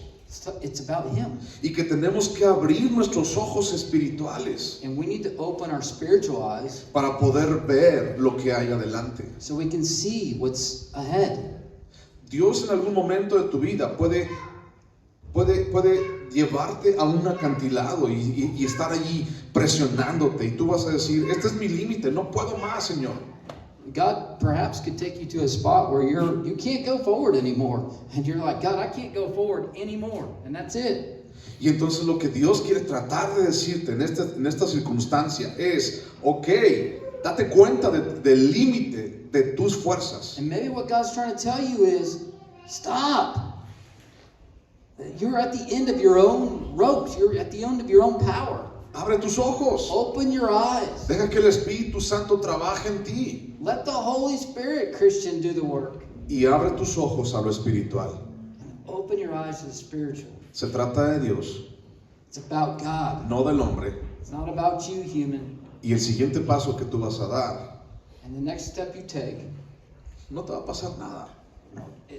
It's about Him. Y que tenemos que abrir nuestros ojos espirituales And we need to open our spiritual eyes para poder ver lo que hay adelante. so we can see what's ahead. Dios en algún momento de tu vida puede llevarte a un acantilado y estar allí presionándote y tú vas a decir, este es mi límite, no puedo más, Señor. God perhaps could take you to a spot where you can't go forward anymore. And you're like, God, I can't go forward anymore. And that's it. Y entonces lo que Dios quiere tratar de decirte en esta circunstancia es, ok, date cuenta del límite de tus fuerzas. And maybe what God's trying to tell you is, stop. You're at the end of your own ropes. You're at the end of your own power. Abre tus ojos. Open your eyes. Deja que el Espíritu Santo trabaje en ti. Let the Holy Spirit, Christian, do the work. Y abre tus ojos a lo espiritual. Open your eyes to the spiritual. Se trata de Dios, It's about God. no del hombre. It's not about you, human. Y el siguiente paso que tú vas a dar, And the next step you take, no te va a pasar nada.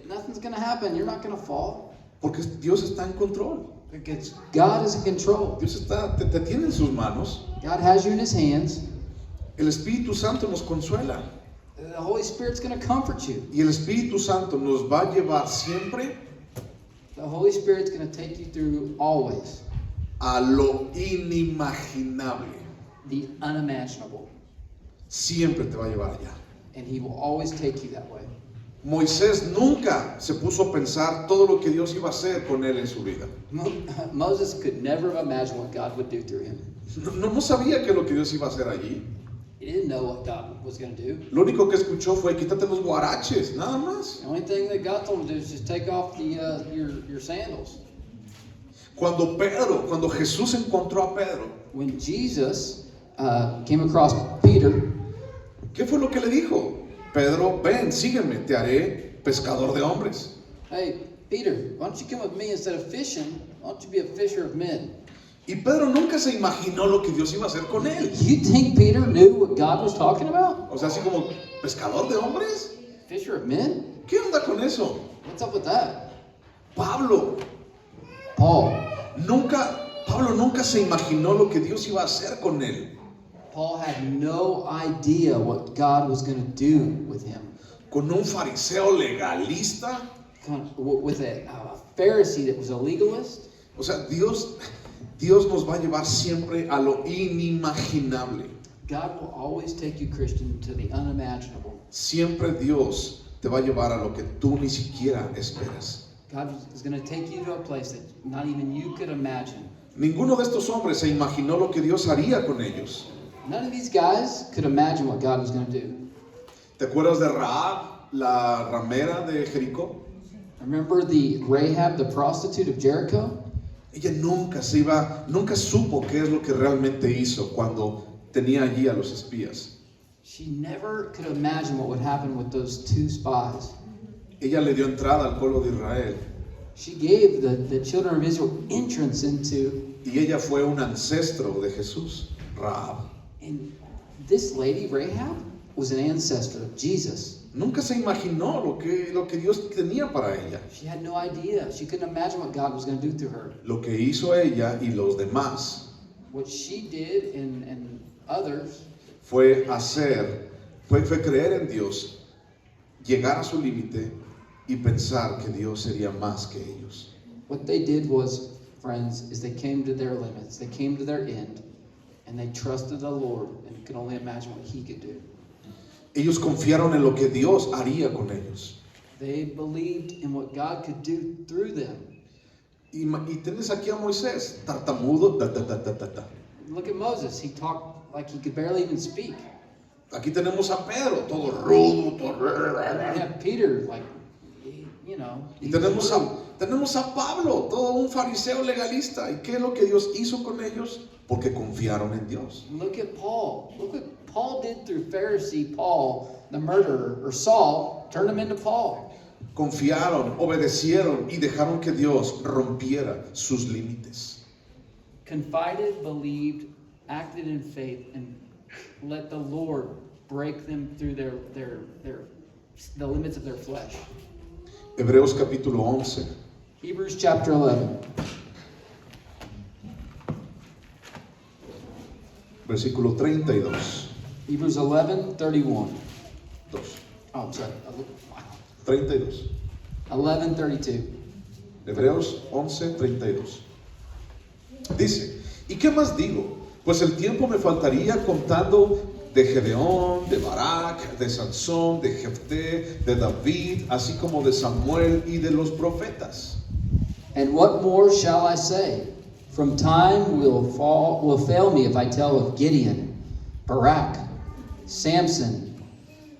nothing's going to happen. You're not going to fall. Porque Dios está en control. Because God is in control. Dios te tiene en sus manos. God has you in His hands. El Espíritu Santo nos consuela. The Holy Spirit's going to comfort you. Y el Espíritu Santo nos va a llevar siempre The Holy Spirit's going to take you through always a lo inimaginable. the unimaginable. Siempre te va a llevar allá. And He will always take you that way. Moisés nunca se puso a pensar todo lo que Dios iba a hacer con él en su vida. Moses could never have imagined what God would do through him. No sabía qué es lo que Dios iba a hacer allí. He didn't know what God was going to do. Lo único que escuchó fue quítate los guaraches, nada más. The only thing that God told him to do is just take off your sandals. Cuando Jesús encontró a Pedro, When Jesus came across Peter, ¿qué fue lo que le dijo? Pedro, ven, sígueme, te haré pescador de hombres. hey, Peter, why don't you come with me instead of fishing? Why don't you be a fisher of men? Y Pedro nunca se imaginó lo que Dios iba a hacer con él. You think Peter knew what God was talking about? O sea, así como, ¿pescador de hombres? Fisher of men? ¿Qué onda con eso? What's up with that? Pablo nunca se imaginó lo que Dios iba a hacer con él. Paul had no idea what God was going to do with him. Con un fariseo legalista. With a Pharisee that was a legalist. O sea, Dios nos va a llevar siempre a lo inimaginable. God will always take you, Christian, to the unimaginable. Siempre Dios te va a llevar a lo que tú ni siquiera esperas. God is going to take you to a place that not even you could imagine. Ninguno de estos hombres se imaginó lo que Dios haría con ellos. None of these guys could imagine what God was going to do. ¿Te acuerdas de Rahab, la ramera de Jericó? Remember the Rahab, the prostitute of Jericho? Ella nunca supo qué es lo que realmente hizo cuando tenía allí a los espías. She never could imagine what would happen with those two spies. Ella le dio entrada al pueblo de Israel. She gave the children of Israel entrance into. Y ella fue un ancestro de Jesús, Rahab. And this lady, Rahab, was an ancestor of Jesus. Nunca se imaginó lo que Dios tenía para ella. She had no idea. She couldn't imagine what God was going to do through her. Lo que hizo ella y los demás What she did and others fue creer en Dios, llegar a su límite y pensar que Dios sería más que ellos. What they did was, friends, is they came to their limits. They came to their end. And they trusted the Lord and could only imagine what He could do. Ellos confiaron en lo que Dios haría con ellos. They believed in what God could do through them. Y tienes aquí a Moisés, tartamudo, Look at Moses. He talked like he could barely even speak. Aquí tenemos a Pedro, todo rudo, todo... And we have Peter, like, you know. Y tenemos a Pablo, todo un fariseo legalista. ¿Y qué es lo que Dios hizo con ellos? Porque confiaron en Dios. Look at Paul. Look what Paul did through Pharisee Paul, the murderer, or Saul, turned him into Paul. Confiaron, obedecieron y dejaron que Dios rompiera sus límites. Confided, believed, acted in faith, and let the Lord break them through the limits of their flesh. Hebreos capítulo 11, Hebrews chapter 11, versículo 32. Hebrews 11:31. 2. Oh, I'm sorry. 32. 11:32. Hebreos 11, 32. Dice, ¿y qué más digo? Pues el tiempo me faltaría contando de Gedeón, de Barak, de Sansón, de Jefté, de David, así como de Samuel y de los profetas. And what more shall I say? From time will fail me if I tell of Gideon, Barak, Samson,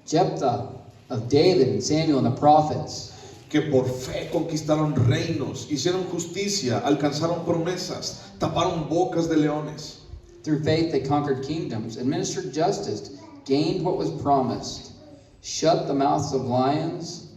Jephthah, of David and Samuel and the prophets. Que por fe conquistaron reinos, hicieron justicia, alcanzaron promesas, taparon bocas de leones. Through faith they conquered kingdoms, administered justice, gained what was promised, shut the mouths of lions,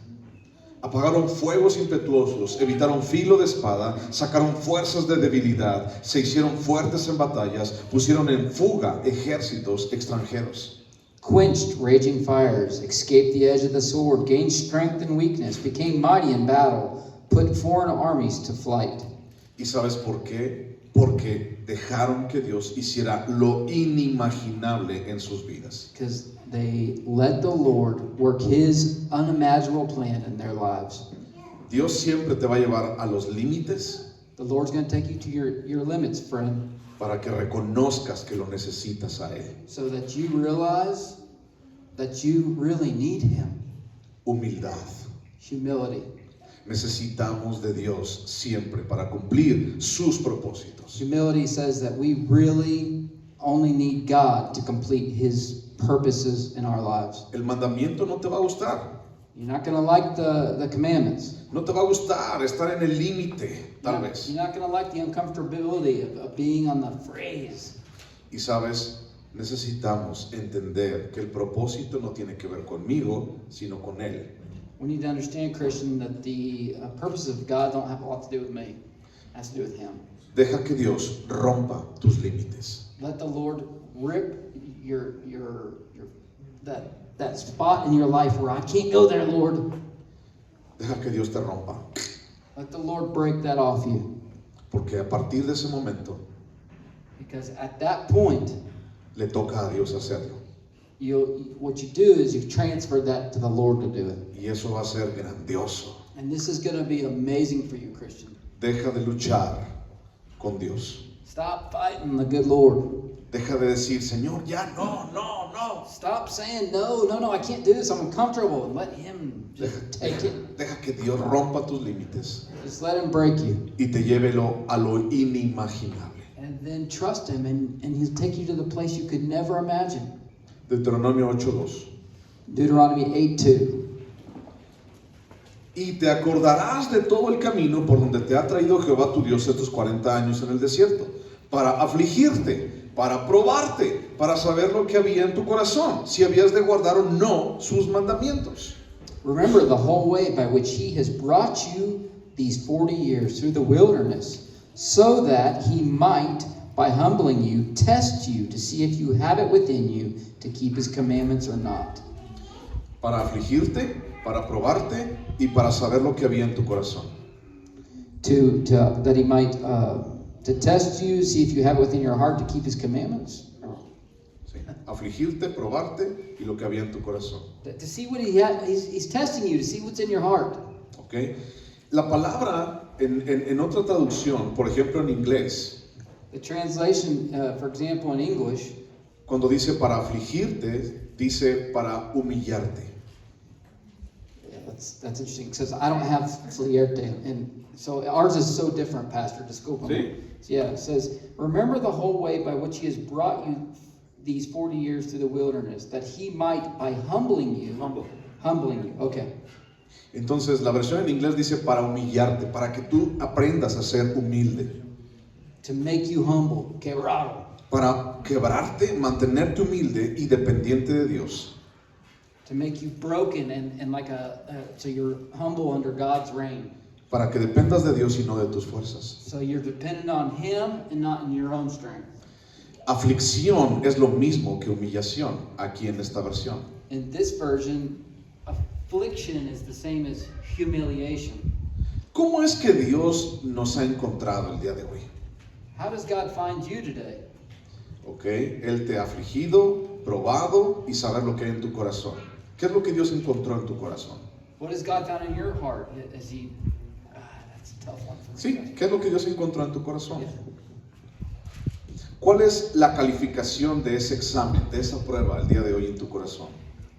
Apagaron fuegos impetuosos, evitaron filo de espada, sacaron fuerzas de debilidad, se hicieron fuertes en batallas, pusieron en fuga ejércitos extranjeros. quenched raging fires, escaped the edge of the sword, gained strength in weakness, became mighty in battle, put foreign armies to flight. ¿Y sabes por qué? Porque dejaron que Dios hiciera lo inimaginable en sus vidas. Because they let the Lord work His unimaginable plan in their lives. Dios siempre te va a llevar a los límites The Lord's going to take you to your limits, friend, para que reconozcas que lo necesitas a Él. so that you realize that you really need Him. Humildad. Humility. Necesitamos de Dios siempre para cumplir sus propósitos. Humility says that we really only need God to complete His purposes in our lives. El mandamiento no te va a gustar. You're not going to like the commandments. No te va a gustar estar en el límite, tal vez. You're not going to like the uncomfortability of being on the phrase. Y sabes, necesitamos entender que el propósito no tiene que ver conmigo, sino con Él. We need to understand, Christian, that the purposes of God don't have a lot to do with me. It has to do with Him. Deja que Dios rompa tus límites. Let the Lord rip that spot in your life where I can't go there, Lord. Deja que Dios te rompa. Let the Lord break that off you. Porque a partir de ese momento Because at that point, le toca a Dios hacerlo. what you do is you've transferred that to the Lord to do it. Y eso va a ser grandioso. And this is going to be amazing for you, Christian. Deja de luchar con Dios. Stop fighting the good Lord. Deja de decir, Señor, ya no. Stop saying, no, I can't do this. I'm uncomfortable. And let Him just take it. Deja que Dios rompa tus límites Just let Him break you. y te lleve a lo inimaginable. And then trust Him, and He'll take you to the place you could never imagine. Deuteronomio 8:2. Deuteronomy 8:2. Y te acordarás de todo el camino por donde te ha traído Jehová tu Dios estos 40 años en el desierto, para afligirte, para probarte, para saber lo que había en tu corazón, si habías de guardar o no sus mandamientos. Remember the whole way by which He has brought you these 40 years through the wilderness, so that He might, by humbling you, test you to see if you have it within you to keep His commandments or not. Para afligirte, para probarte y para saber lo que había en tu corazón. That He might to test you, see if you have it within your heart to keep His commandments. Sí. Afligirte, probarte y lo que había en tu corazón. To see what He's testing you, to see what's in your heart. ¿Okay? La palabra en otra traducción, por ejemplo en inglés, The translation, for example, in English, cuando dice para afligirte, dice para humillarte. yeah, that's interesting. It says, I don't have flierte. And so ours is so different, Pastor. Disculpa. Sí. Yeah, it says, remember the whole way by which He has brought you these 40 years through the wilderness, that He might, by humbling you, okay. Entonces la versión en inglés dice para humillarte, para que tú aprendas a ser humilde. To make you humble, quebrado. Para quebrarte, mantenerte humilde y dependiente de Dios. To make you broken and like so you're humble under God's reign. Para que dependas de Dios y no de tus fuerzas. So you're dependent on Him and not in your own strength. Aflicción es lo mismo que humillación aquí en esta versión. In this version, affliction is the same as humiliation. ¿Cómo es que Dios nos ha encontrado el día de hoy? How does God find you today? ¿Ok? Él te ha afligido, probado y saber lo que hay en tu corazón. ¿Qué es lo que Dios encontró en tu corazón? What has God found in your heart? That's a tough one for me. Sí, ¿qué es lo que Dios encontró en tu corazón? ¿Cuál es la calificación de ese examen, de esa prueba el día de hoy en tu corazón?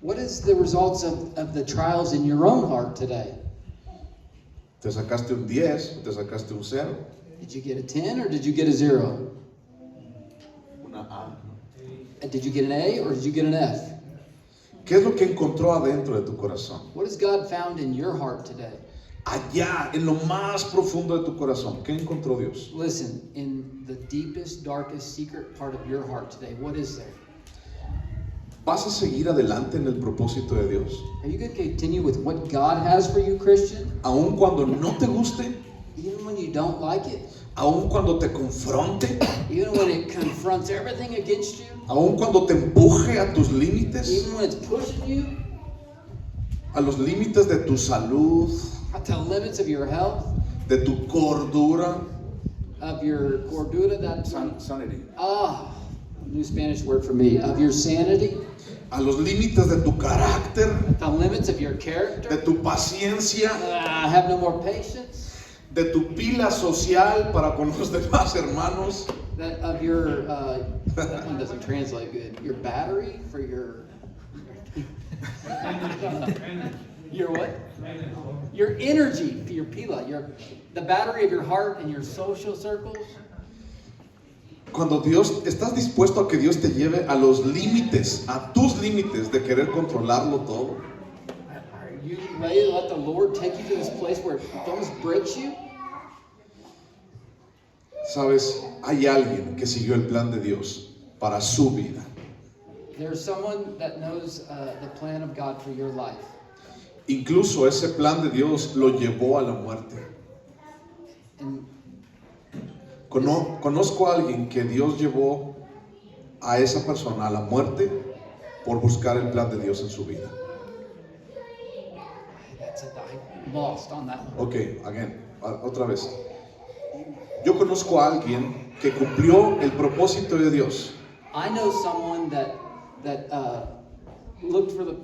What is the results of the trials in your own heart today? ¿Te sacaste un 10 o te sacaste un 0? Did you get a 10 or did you get a 0? Una A. Did you get an A or did you get an F? ¿Qué es lo que encontró adentro de tu corazón? What has God found in your heart today? Allá, en lo más profundo de tu corazón, ¿qué encontró Dios? Listen, in the deepest, darkest, secret part of your heart today, what is there? ¿Vas a seguir adelante en el propósito de Dios? Are you going to continue with what God has for you, Christian? Aun cuando no te guste, Even when you don't like it? aun cuando te confronte, Even when it confronts everything against you? aun cuando te empuje a tus límites, Even when it's pushing you a los límites de tu salud, to the limits of your health, de tu cordura, of your cordura, that sanity, new Spanish word for me, of your sanity, a los límites de tu carácter, the limits of your de character. tu paciencia, I have no more patience. de tu pila social para con los demás hermanos, That of your that one doesn't translate good. Your battery for your your what? Your energy for your pila, the battery of your heart and your social circles. Cuando Dios, estás dispuesto a que Dios te lleve a los límites, a tus límites de querer controlarlo todo. Are you ready to let the Lord take you to this place where it almost breaks you? Sabes, hay alguien que siguió el plan de Dios para su vida. There's someone that knows the plan of God for your life. Incluso ese plan de Dios lo llevó a la muerte. And Conozco a alguien que Dios llevó a esa persona a la muerte por buscar el plan de Dios en su vida. I'm lost on that one. Ok, otra vez. Yo conozco a alguien que cumplió el propósito de Dios. I know someone that looked for the.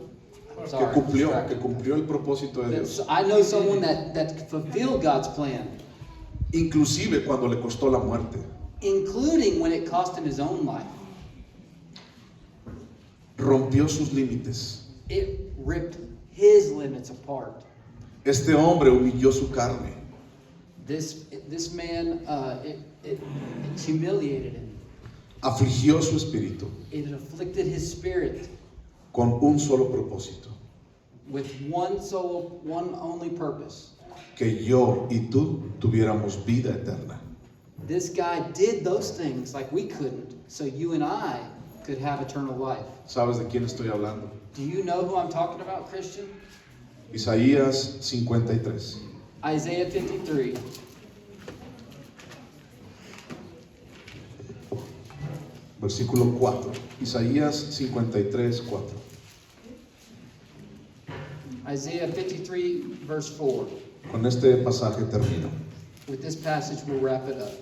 I'm sorry, Que cumplió distracted. el propósito de Dios. I know someone that fulfilled God's plan, Inclusive cuando le costó la muerte. including when it cost him his own life. Rompió sus límites. It ripped his limits apart. Este hombre humilló su carne. This man, it humiliated him. Afligió su espíritu It afflicted his spirit con un solo propósito. with one only purpose. Que yo y tú tuviéramos vida eterna. This guy did those things like we couldn't, so you and I could have eternal life. ¿Sabes de quién estoy hablando? Do you know who I'm talking about, Christian? Isaías 53. Isaiah 53. Versículo 4. Isaías 53, 4. Isaiah 53, verse 4. Con este pasaje termino. With this passage, we'll wrap it up.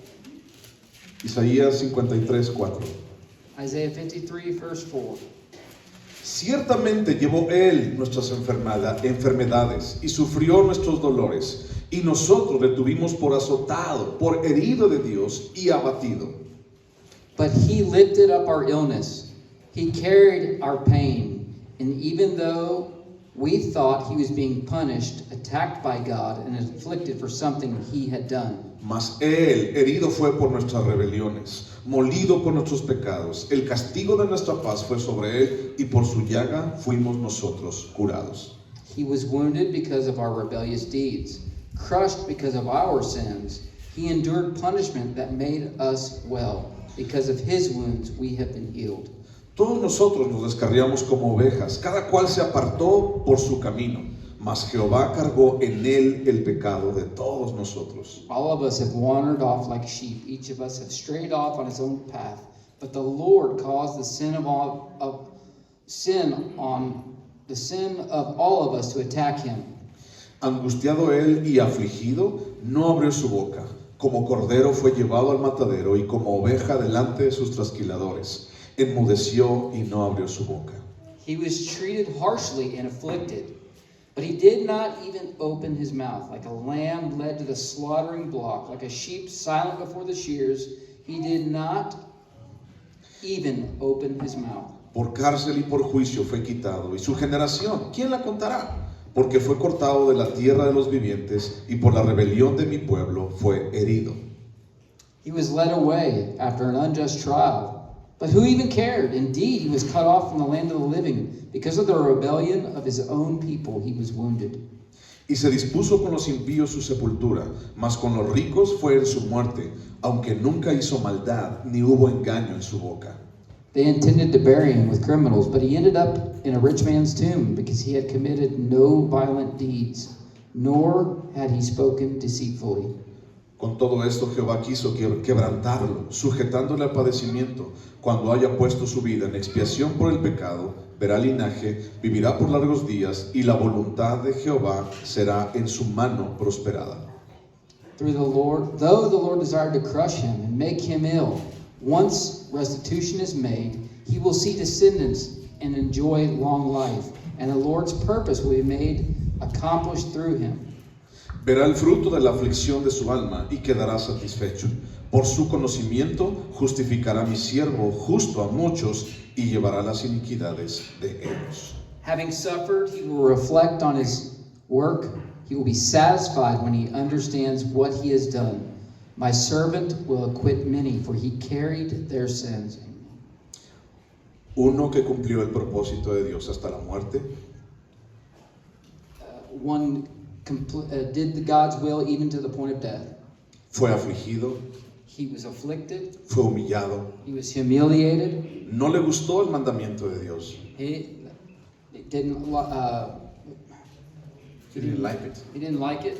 Isaías 53, 4. Isaiah 53, verse 4. Ciertamente llevó él nuestras enfermedades y sufrió nuestros dolores, y nosotros le tuvimos por azotado, por herido de Dios y abatido. But he lifted up our illness. He carried our pain. And even though we thought he was being punished, attacked by God, and afflicted for something he had done, Mas él herido fue por nuestras rebeliones, molido por nuestros pecados. El castigo de nuestra paz fue sobre él, y por su llaga fuimos nosotros curados. he was wounded because of our rebellious deeds, crushed because of our sins. He endured punishment that made us well. Because of his wounds we have been healed. Todos nosotros nos descarriamos como ovejas, cada cual se apartó por su camino, mas Jehová cargó en él el pecado de todos nosotros. All of us have wandered off like sheep. Each of us have strayed off on his own path. But the Lord caused the sin of all of us to attack him. Angustiado él y afligido, no abrió su boca. Como cordero fue llevado al matadero y como oveja delante de sus trasquiladores. Enmudeció y no abrió su boca. He was treated harshly and afflicted, but he did not even open his mouth. Like a lamb led to the slaughtering block, like a sheep silent before the shears, he did not even open his mouth. Por cárcel y por juicio fue quitado, y su generación, ¿quién la contará? Porque fue cortado de la tierra de los vivientes, y por la rebelión de mi pueblo fue herido. He was led away after an unjust trial. But who even cared? Indeed, he was cut off from the land of the living. Because of the rebellion of his own people, he was wounded. Y se dispuso con los impíos su sepultura, mas con los ricos fue en su muerte, aunque nunca hizo maldad, ni hubo engaño en su boca. They intended to bury him with criminals, but he ended up in a rich man's tomb because he had committed no violent deeds, nor had he spoken deceitfully. Con todo esto Jehová quiso quebrantarlo, sujetándole al padecimiento. Cuando haya puesto su vida en expiación por el pecado, verá linaje, vivirá por largos días, y la voluntad de Jehová será en su mano prosperada. Though the Lord desired to crush him and make him ill, once restitution is made, he will see descendants and enjoy long life, and the Lord's purpose will be made accomplished through him. Verá el fruto de la aflicción de su alma y quedará satisfecho. Por su conocimiento justificará mi siervo justo a muchos y llevará las iniquidades de ellos. Having suffered, he will reflect on his work. He will be satisfied when he understands what he has done. My servant will acquit many, for he carried their sins. Uno que cumplió el propósito de Dios hasta la muerte. One did God's will even to the point of death. Fue afligido. He was afflicted. Fue humillado. He was humiliated. No le gustó el mandamiento de Dios. He didn't like it. He didn't like it.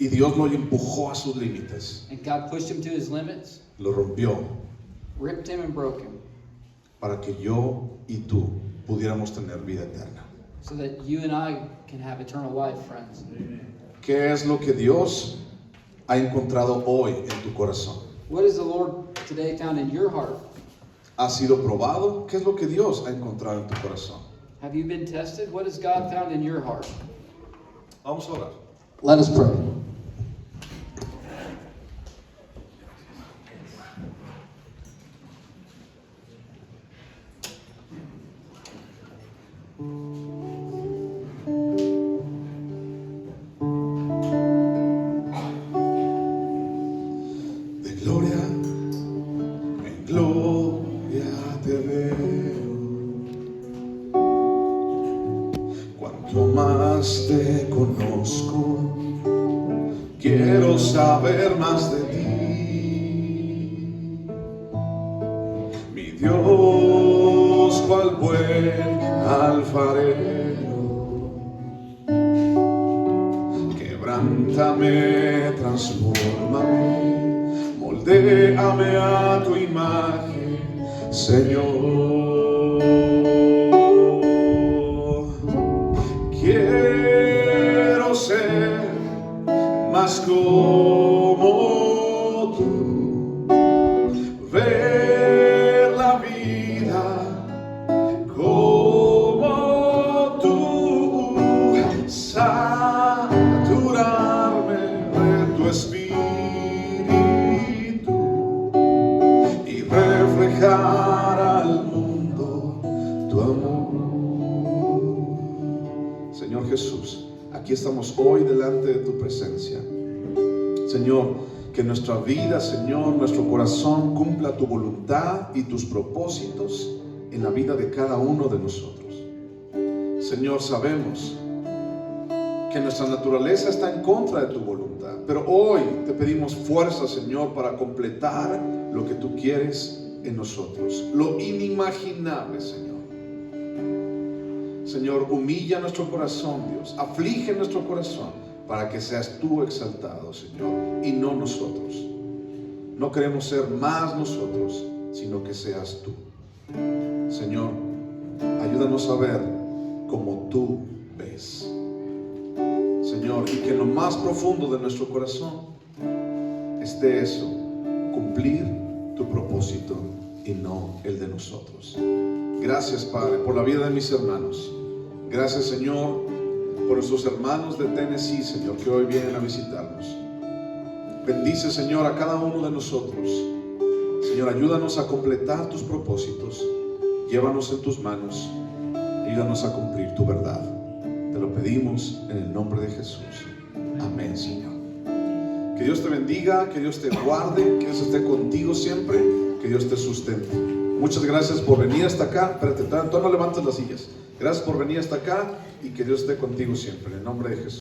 Y Dios lo empujó a sus límites. And God pushed him to his limits. Lo rompió. Ripped him and broke him. Para que yo y tú pudiéramos tener vida eterna. So that you and I can have eternal life, friends. ¿Qué es lo que Dios ha encontrado hoy en tu corazón? What is the Lord today found in your heart? ¿Ha sido probado? ¿Qué es lo que Dios ha encontrado en tu corazón? Have you been tested? What has God found in your heart? Vamos a orar. Let us pray. De gloria en gloria te veo. Cuanto más te conozco, quiero saber más de ti. Mi Dios, cual buen alfarero, quebrántame, transfórmame, moldéame a tu imagen, Señor. Quiero ser más como tú, ver la vida como tú, saturarme de tu espíritu y reflejar al mundo tu amor. Señor Jesús, aquí estamos hoy delante de tu presencia. Señor, que nuestra vida, Señor, nuestro corazón cumpla tu voluntad y tus propósitos en la vida de cada uno de nosotros. Señor, sabemos que nuestra naturaleza está en contra de tu voluntad, pero hoy te pedimos fuerza, Señor, para completar lo que tú quieres en nosotros, lo inimaginable, Señor. Señor, humilla nuestro corazón, Dios, aflige nuestro corazón para que seas tú exaltado, Señor, y no nosotros. No queremos ser más nosotros, sino sino que seas tú. Señor, ayúdanos a ver como tú ves. Señor, y que en lo más profundo de nuestro corazón esté eso, cumplir tu propósito y no el de nosotros. Gracias, Padre, por la vida de mis hermanos. Gracias, Señor, por nuestros hermanos de Tennessee, Señor, que hoy vienen a visitarnos. Bendice, Señor, a cada uno de nosotros. Señor, ayúdanos a completar tus propósitos. Llévanos en tus manos. Ayúdanos a cumplir tu verdad. Te lo pedimos en el nombre de Jesús. Amén, Señor. Que Dios te bendiga, que Dios te guarde, que Dios esté contigo siempre, que Dios te sustente. Muchas gracias por venir hasta acá. Espérate, no levantes las sillas. Gracias por venir hasta acá y que Dios esté contigo siempre, en el nombre de Jesús.